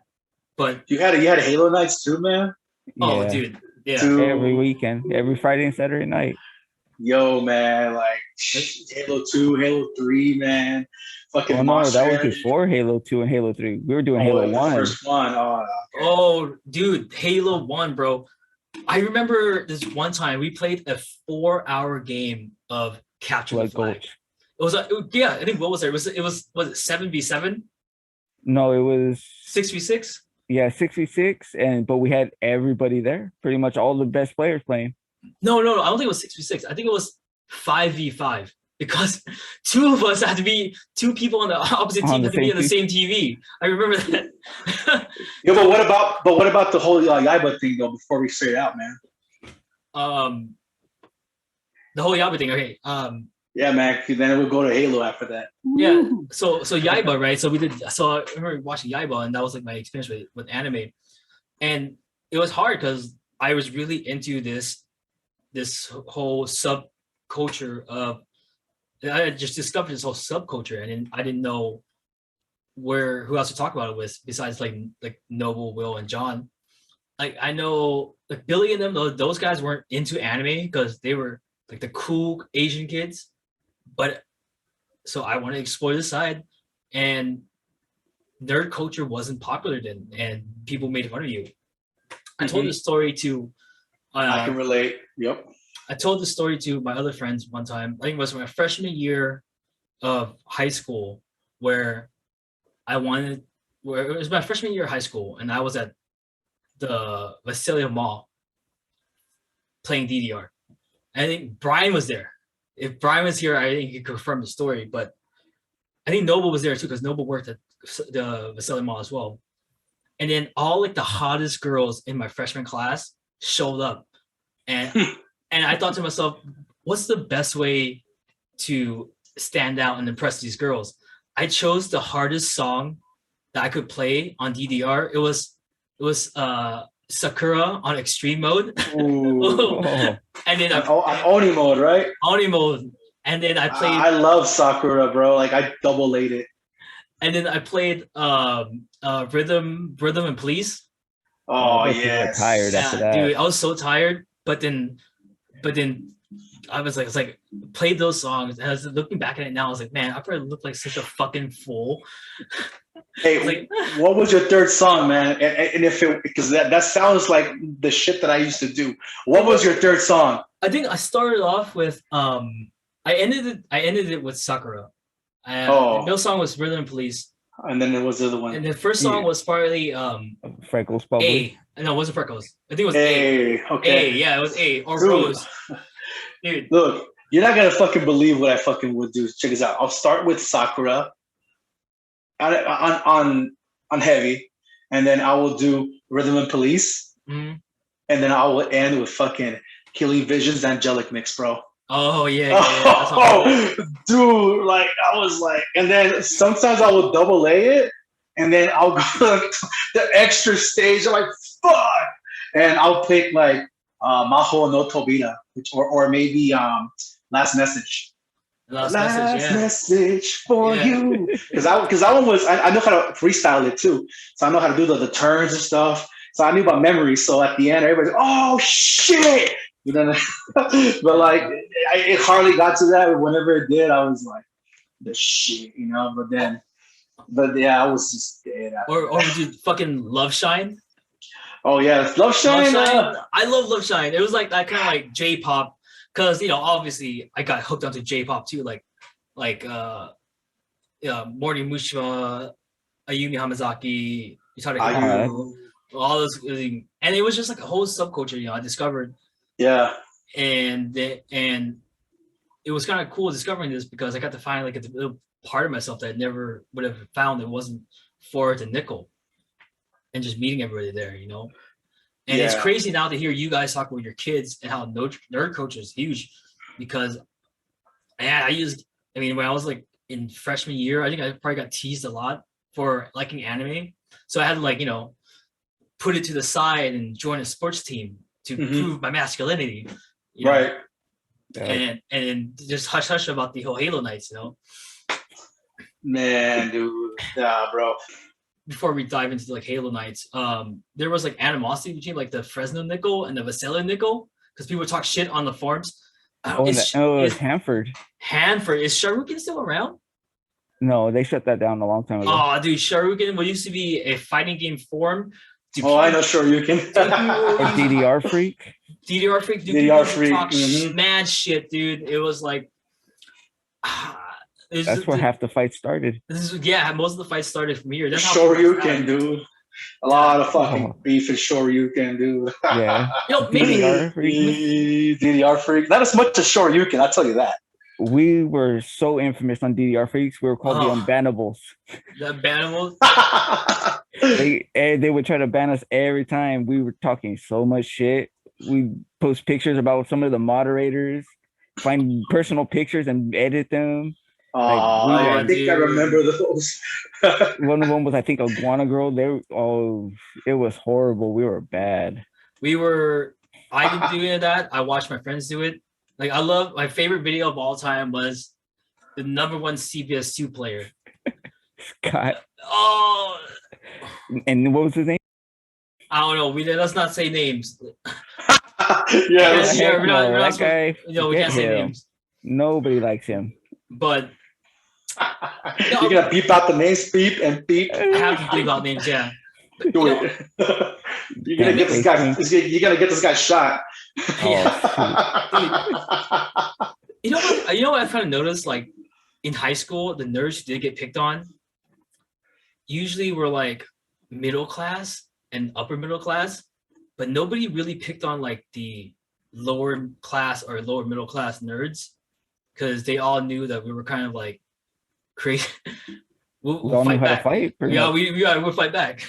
But you had Halo nights too, man. Oh, Yeah. dude, yeah. Every weekend, every Friday and Saturday night. Yo, man, like Halo 2, Halo 3, man. Fucking Oh no, Monster that was Energy. before Halo 2 and Halo 3. We were doing Halo the 1. first one. Oh, okay. Oh, dude, Halo 1, bro. I remember this one time we played a 4-hour game of Capture the Blood Flag. Gulch. It was yeah, I think what was there? Was it 7v7? No, it was 6v6? yeah, 6v6, but we had everybody there. Pretty much all the best players playing. No, I don't think it was 6v6. I think it was 5v5 because two of us had to be two people on the opposite team had to be on the same TV. I remember that. Yo, but what about the whole Yaiba thing though? Before we say it out, man. The whole Yaiba thing. Okay. Yeah, man. Then we'll go to Halo after that. Yeah. So Yaiba, right? So we did. So I remember watching Yaiba, and that was like my experience with anime, and it was hard because I was really into this whole subculture of. I just discovered this whole subculture, and I didn't know who else to talk about it with besides like Noble, Will, and John. Like I know like Billy and them, those guys weren't into anime because they were like the cool Asian kids, but so I want to explore this side, and nerd culture wasn't popular then, and people made fun of you. I told this story to. I can relate. Yep. I told the story to my other friends one time. I think it was my freshman year of high school, where it was my freshman year of high school, and I was at the Visalia Mall playing DDR. I think Brian was there. If Brian was here, I think he could confirm the story. But I think Noble was there too, because Noble worked at the Visalia Mall as well. And then all like the hottest girls in my freshman class showed up, and and I thought to myself, what's the best way to stand out and impress these girls? I chose the hardest song that I could play on DDR. It was Sakura on extreme mode. And then on Oni mode, right? Oni mode. And then I played. I love Sakura, bro. Like I double laid it. And then I played Rhythm and Please. Oh yeah. Tired after that. Dude, I was so tired. But then I was like played those songs, and I was looking back at it now. I was like, man, I probably look like such a fucking fool. Hey, what was your third song, man? And if because that sounds like the shit that I used to do. What was your third song? I think I started off with I ended it with Sakura. The middle song was Rhythm and Police. And then there was the other one. And the first song was probably Freckles, probably. No, it wasn't Freckles. I think it was A. Okay. Yeah, it was A or Dude. Rose. Dude. Look, you're not gonna fucking believe what I fucking would do. Check this out. I'll start with Sakura on heavy, and then I will do Rhythm and Police, and then I will end with fucking Killing Vision's Angelic Mix, bro. Oh yeah. Dude, like I was like, and then sometimes I will double lay it, and then I'll go to the extra stage. I'm like, fuck, and I'll pick like Maho no Tobita, or maybe Last Message. Last message for you, because that one was I know how to freestyle it too, so I know how to do the turns and stuff. So I knew about memory. So at the end, everybody's like, oh shit. You know, but like it hardly got to that. But whenever it did, I was like, the shit, you know. But yeah, I was just dead. Or would you fucking Love Shine? Oh yeah, Love Shine. I love Love Shine. It was like that kind of like J-pop, because obviously I got hooked onto J-pop too, like Morning Mushima, Ayumi Hamazaki, Yutaka, all those, and it was just like a whole subculture. I discovered. Yeah, and it was kind of cool discovering this, because I got to find like a little part of myself that I never would have found. It wasn't Forrest and Nickel, and just meeting everybody there, you know. And it's crazy now to hear you guys talk about your kids and how nerd culture is huge, because when I was like in freshman year, I think I probably got teased a lot for liking anime. So I had to like, you know, put it to the side and join a sports team to prove my masculinity. You know? Right. And just hush hush about the whole Halo nights, you know. Man, dude, nah, bro. Before we dive into like Halo nights, there was like animosity between like the Fresno nickel and the Visalia nickel, because people talk shit on the forums. It was Hanford. Hanford, is Sharukin still around? No, they shut that down a long time ago. Oh, dude, Sharukin, what used to be a fighting game forum. I know Shoryuken. Or DDR Freak. DDR Freak, dude. DDR Freak. Talk mad shit, dude. It was like. That's where half the fight started. Most of the fights started from here. That's Shoryuken, dude. A lot of fucking beef in Shoryuken, dude. Yeah. Maybe DDR Freak. Not as much as Shoryuken, I'll tell you that. We were so infamous on DDR Freaks. We were called the Unbannables. The Unbannables? They would try to ban us every time. We were talking so much shit. We post pictures about some of the moderators, find personal pictures and edit them. I think I remember those. One of them was, I think, a Guana Girl. It was horrible. We were bad. I didn't do any of that. I watched my friends do it. Like, my favorite video of all time was the #1 CBS 2 player. Scott. Oh. And what was his name? I don't know. Let's not say names. We're not we can't say names. Nobody likes him. But you're gonna beep out the names, beep and beep. I have to beep out names, yeah. Do it. You're gonna get this guy. You're gonna get this guy shot. You know what I kind of noticed? Like in high school, the nerds who did get picked on usually were like middle class and upper middle class, but nobody really picked on like the lower class or lower middle class nerds, because they all knew that we were kind of like crazy. We'll fight back. We'll fight back.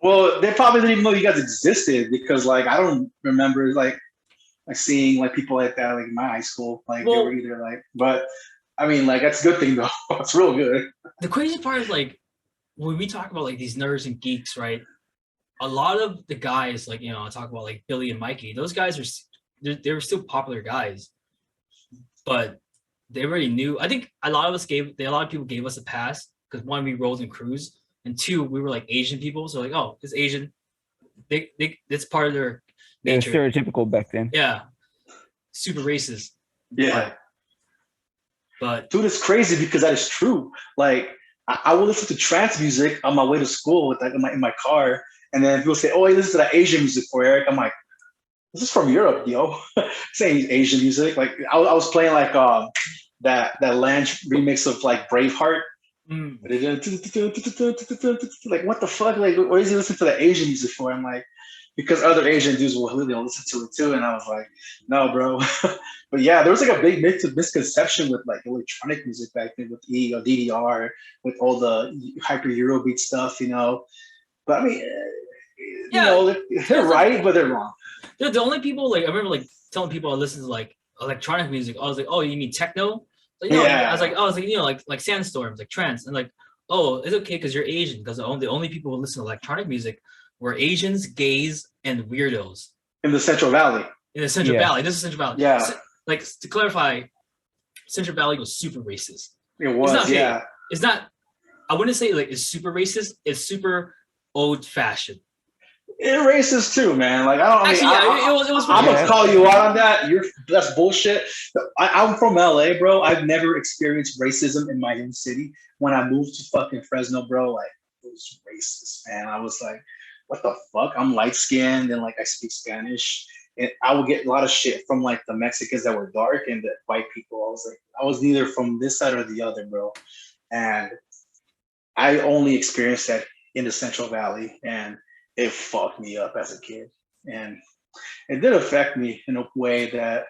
Well, they probably didn't even know you guys existed, because like I don't remember like seeing like people like that like in my high school. Like they were either like, but I mean like that's a good thing though. It's real good. The crazy part is like when we talk about like these nerds and geeks, right? A lot of the guys, like, you know, I talk about like Billy and Mikey, those guys they were still popular guys, but they already knew. I think a lot of people gave us a pass because one, we rolled in crews, and two, we were like Asian people, so like, oh, it's Asian. It's part of their nature. They're stereotypical back then. Yeah, super racist. Yeah, but dude, it's crazy because that is true. Like I would listen to trance music on my way to school with like in my car, and then people say, "Oh, hey, listen to that Asian music for Eric." I'm like, "This is from Europe, yo." Saying Asian music, like I was playing like that Lange remix of like Braveheart. Like what the fuck? Like what is he listening to the Asian music for? I'm like, because other Asian dudes will listen to it too. And I was like, no, bro. But yeah, there was like a big misconception with like electronic music back then with DDR, with all the hyper Eurobeat stuff, you know. But I mean, you know, they're right, but they're wrong. They're the only people, like, I remember like telling people I listen to like electronic music. I was like, oh, you mean techno? Like, no, I was like, you know, like sandstorms, like trance, and like, oh, it's okay because you're Asian, because the only people who listen to electronic music were Asians, gays, and weirdos in the Central Valley. In the Central Valley, this is Central Valley. Yeah. Like to clarify, Central Valley was super racist. It was, It's not. I wouldn't say like it's super racist. It's super old-fashioned. It racist too, man. Like it was. I'm gonna call you out on that. That's bullshit. I'm from LA, bro. I've never experienced racism in my own city. When I moved to fucking Fresno, bro, like it was racist, man. I was like, what the fuck? I'm light skinned and like I speak Spanish, and I would get a lot of shit from like the Mexicans that were dark and the white people. I was like, I was neither from this side or the other, bro. And I only experienced that in the Central Valley, and it fucked me up as a kid. And it did affect me in a way that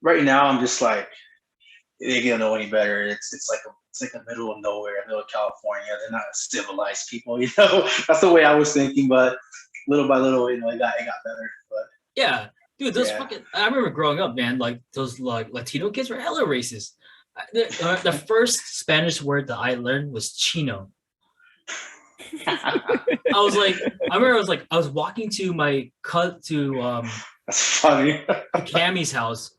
right now I'm just like, they don't know any better. It's like it's like the middle of nowhere, middle of California. They're not civilized people, you know. That's the way I was thinking, but little by little, you know, it got better. But Yeah, dude, those Yeah. fucking. I remember growing up, man. Like those like Latino kids were hella racist. The first Spanish word that I learned was chino. I was like, I remember I was walking to my cut to that's funny. Cammy's house,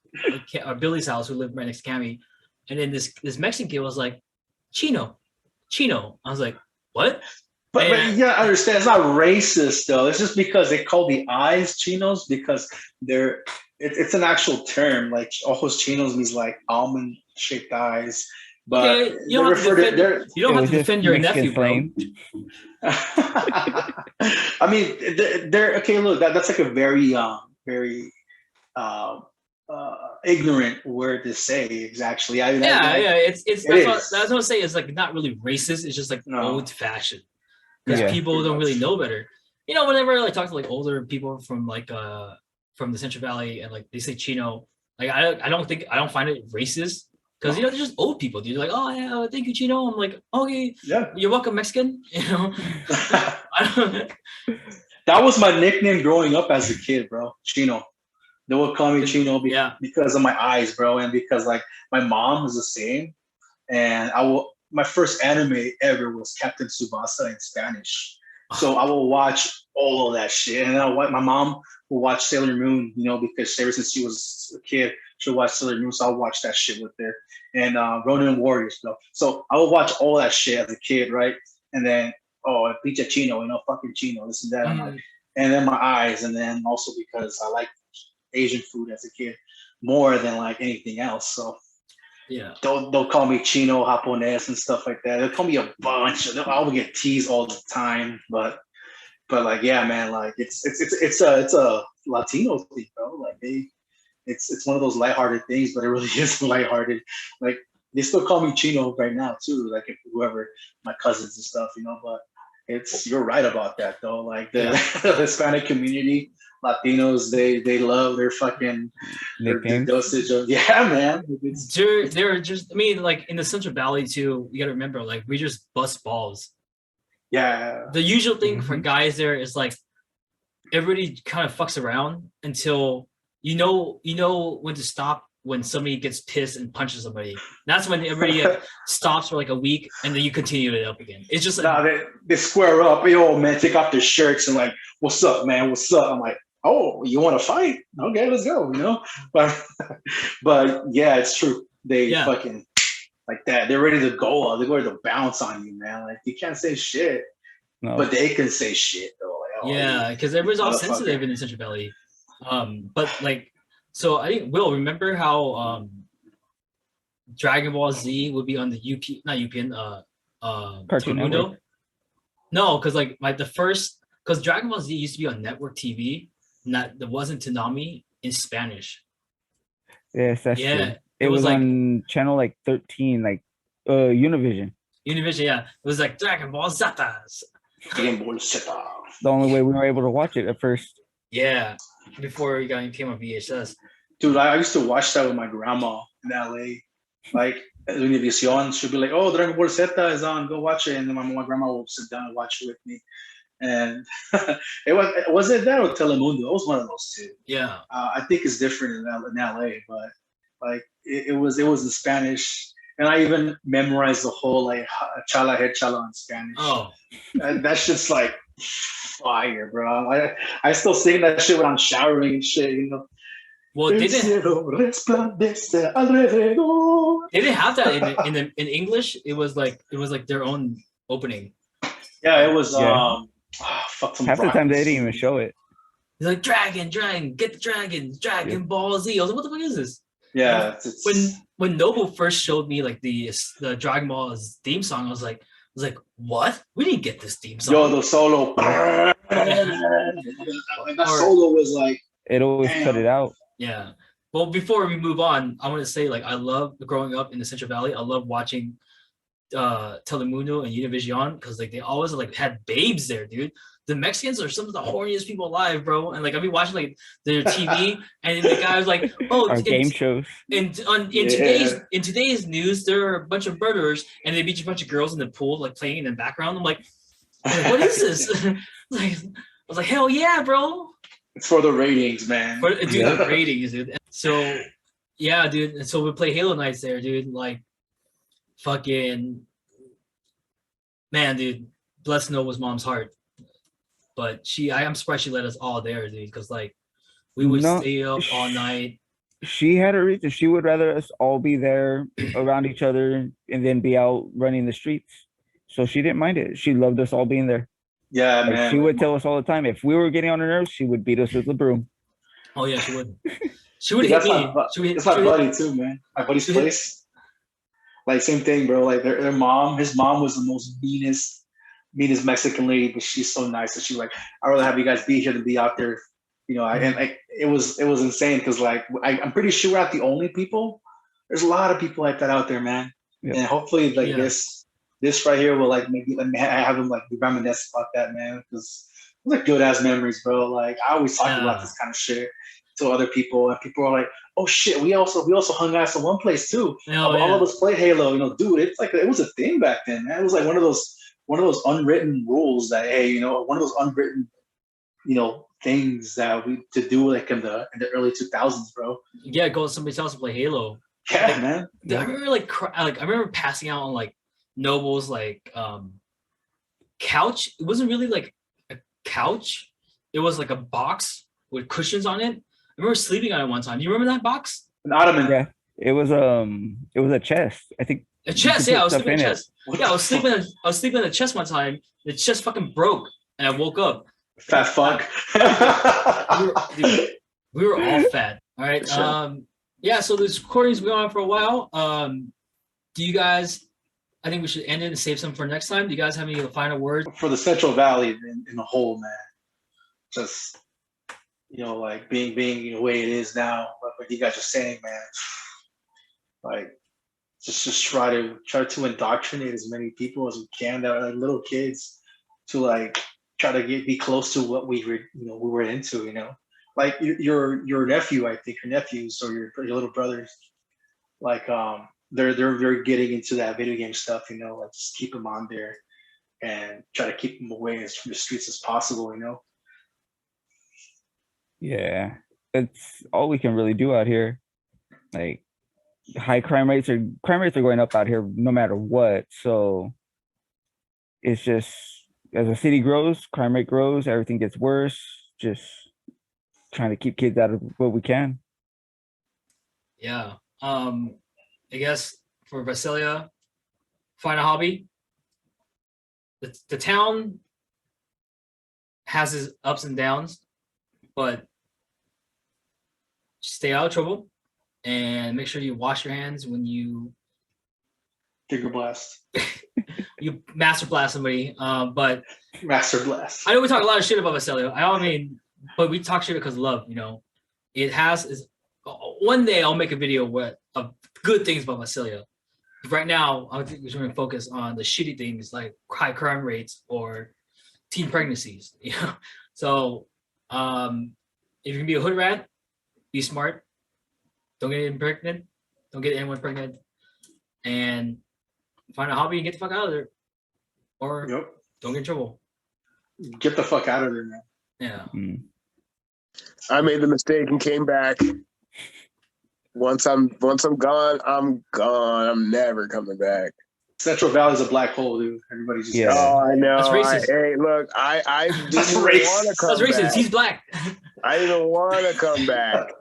or Billy's house, who lived right next to Cammy, and then this Mexican kid was like, Chino. I was like, what? But And- you gotta understand, it's not racist though. It's just because they call the eyes chinos because it's an actual term. Like ojos chinos means like almond shaped eyes. But Okay, you don't have to defend, you don't It have was to just defend your Mexican nephew, bro. slang. I mean, they're okay. Look, that's like a very ignorant word to say. Actually, I mean, Yeah, it's It that's is. what I'm saying. It's like not really racist. It's just like No. old fashioned because Yeah. people Pretty don't really much. know better. You know, whenever I like talk to like older people from like from the Central Valley and like they say Chino, like I don't find it racist because you know they're just old people, dude. They're like, oh yeah, thank you, Chino. I'm like, okay, Yeah. you're welcome, Mexican. You know, I don't, That was my nickname growing up as a kid, bro. Chino. They would call me Chino yeah. because of my eyes, bro, and because like my mom was the same. And my first anime ever was Captain Tsubasa in Spanish. So I will watch all of that shit. And then my mom will watch Sailor Moon, you know, because ever since she was a kid, she'll watch Sailor Moon. So I'll watch that shit with her. And Ronin Warriors, bro. So I would watch all that shit as a kid, right? And then, oh, Picha Chino, you know, fucking Chino, this and that. I'm like, and then my eyes. And then also because I like Asian food as a kid more than like anything else. So Yeah. they'll call me Chino Japones and stuff like that. They'll call me a bunch. I will get teased all the time, but like yeah, man, like it's a Latino thing, bro. Like it's one of those lighthearted things, but it really is lighthearted. Like they still call me Chino right now too. Like if whoever my cousins and stuff, you know. But you're right about that though. Like the Hispanic community, Latinos, they love their fucking their Nicknames. dosage of man. They're just, I mean, like in the Central Valley too, you gotta remember, like we just bust balls. Yeah. The usual thing for guys there is like everybody kind of fucks around until you know when to stop when somebody gets pissed and punches somebody. That's when everybody stops for like a week and then you continue it up again. It's just like, they square up. Yo, man, take off their shirts and like, what's up, man? What's up? I'm like, oh, you want to fight? Okay, let's go. You know, but yeah, it's true. They fucking like that. They're ready to go. They're ready to bounce on you, man. Like you can't say shit, but they can say shit though. Like, yeah, because everybody's all sensitive in the Central Valley. But like, so I think Will, remember how Dragon Ball Z would be on the Cartoon Telemundo? Network. No, because like because Dragon Ball Z used to be on network TV. That wasn't Toonami in Spanish. Yes, that's true. It was like, on channel like 13, like Univision. Univision, yeah. It was like Dragon Ball Zetas. The only way we were able to watch it at first. Yeah, before it came on VHS. Dude, I used to watch that with my grandma in LA. Like Univision, she'd be like, "Oh, Dragon Ball Z is on. Go watch it." And then my grandma would sit down and watch it with me. And was it that or Telemundo? It was one of those two. Yeah. I think it's different in LA, but like it was in Spanish, and I even memorized the whole like chala head chala in Spanish. Oh, and that's just like fire, bro. I still sing that shit when I'm showering and shit, you know. Well, they didn't have that in English. It was like their own opening. Yeah, it was half the time they didn't even show it. He's like, dragon, get the Dragon Ball Z. I was like, what the fuck is this? Yeah. When Noble first showed me like the Dragon Ball's theme song, I was like, what? We didn't get this theme song. Yo, the solo. That solo was like. It always cut it out. Yeah. Well, before we move on, I want to say like I love growing up in the Central Valley. I love watching Telemundo and Univision, because like they always like had babes there, dude. The Mexicans are some of the horniest people alive, bro. And like I've been watching like their TV, and the guy was like, "Oh, Our game shows. in today's news, there are a bunch of murderers, and they beat a bunch of girls in the pool, like playing in the background." I'm like, "What is this?" Like, I was like, "Hell yeah, bro!" It's for the ratings, man. Dude, the ratings, dude. So yeah, dude. And so we play Halo nights there, dude. Like, fucking man, dude. Bless Nova's mom's heart. But I'm surprised she let us all there, dude, because like we would stay up all night. She had a reason. She would rather us all be there around each other and then be out running the streets. So she didn't mind it. She loved us all being there. Yeah, like, man. She would tell us all the time if we were getting on her nerves, she would beat us with a broom. Oh yeah, she would. She would hit me. It's my buddy too, man. My buddy's place. Like same thing, bro. Like their mom, his mom was the most meanest Mexican lady, but she's so nice that she's like, I'd rather have you guys be here than be out there, you know. And like it was insane because like I'm pretty sure we're not the only people. There's a lot of people like that out there, man. Yep. And hopefully like this right here will like maybe let me have them like reminisce about that, man, because those are good ass memories, bro. Like I always talk about this kind of shit to other people, and people are like, oh shit, we also hung out at one place too. All of us played Halo, you know, dude. It's like it was a thing back then, man. It was like one of those unwritten rules that, hey, you know, one of those unwritten, you know, things that we to do like in the early 2000s, bro. Yeah, go to somebody's house to play Halo. Yeah, like, man. Yeah. I remember I remember passing out on like Noble's like couch. It wasn't really like a couch. It was like a box with cushions on it. I remember sleeping on it one time. You remember that box? An ottoman. Yeah. It was a chest. I think a chest. Yeah, I was sleeping in a chest. Yeah, I was sleeping in a chest one time. The chest fucking broke, and I woke up. Fat fuck. we were all fat. All right. Sure. Yeah. So this recording's been going on for a while. Do you guys? I think we should end it and save some for next time. Do you guys have any final words for the Central Valley in the whole, man? Just, you know, like being the way it is now. Like you guys are saying, man. Like, just try to indoctrinate as many people as we can that are like little kids to like try to be close to what we were into, you know. Like your nephew, I think your nephews or your little brothers, like they're getting into that video game stuff, you know. Like just keep them on there and try to keep them away from the streets as possible, you know. Yeah, that's all we can really do out here. Like high crime rates are going up out here no matter what. So it's just as the city grows, crime rate grows, everything gets worse. Just trying to keep kids out of what we can. Yeah. I guess for Visalia, find a hobby. The town has its ups and downs, but stay out of trouble and make sure you wash your hands when you finger blast. You master blast somebody. But master blast. I know we talk a lot of shit about Visalia. I mean, but we talk shit because of love, you know. It has one day I'll make a video of good things about Visalia. Right now, I think we're going to focus on the shitty things like high crime rates or teen pregnancies. You know, so if you can be a hoodrat, be smart. Don't get pregnant. Don't get anyone pregnant, and find a hobby and get the fuck out of there, or don't get in trouble. Get the fuck out of there, man. Yeah. I made the mistake and came back. Once I'm gone, I'm gone. I'm never coming back. Central Valley's a black hole, dude. Everybody just Oh, I know. That's racist. Hey, look, I didn't want to come That's racist. back. He's black. I didn't want to come back.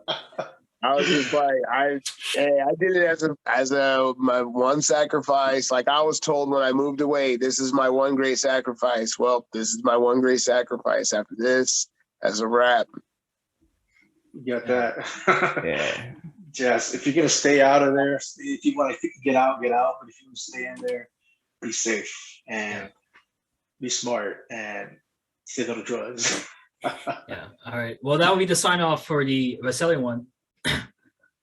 I was just like, I did it as my one sacrifice. Like I was told when I moved away, this is my one great sacrifice. Well, this is my one great sacrifice. After this, that's a wrap. You got that. Yeah. Yes, if you're gonna stay out of there, if you get out, get out. But if you want to stay in there, be safe and be smart and stay no drugs. Yeah. All right. Well, that will be the sign off for the Visalia one.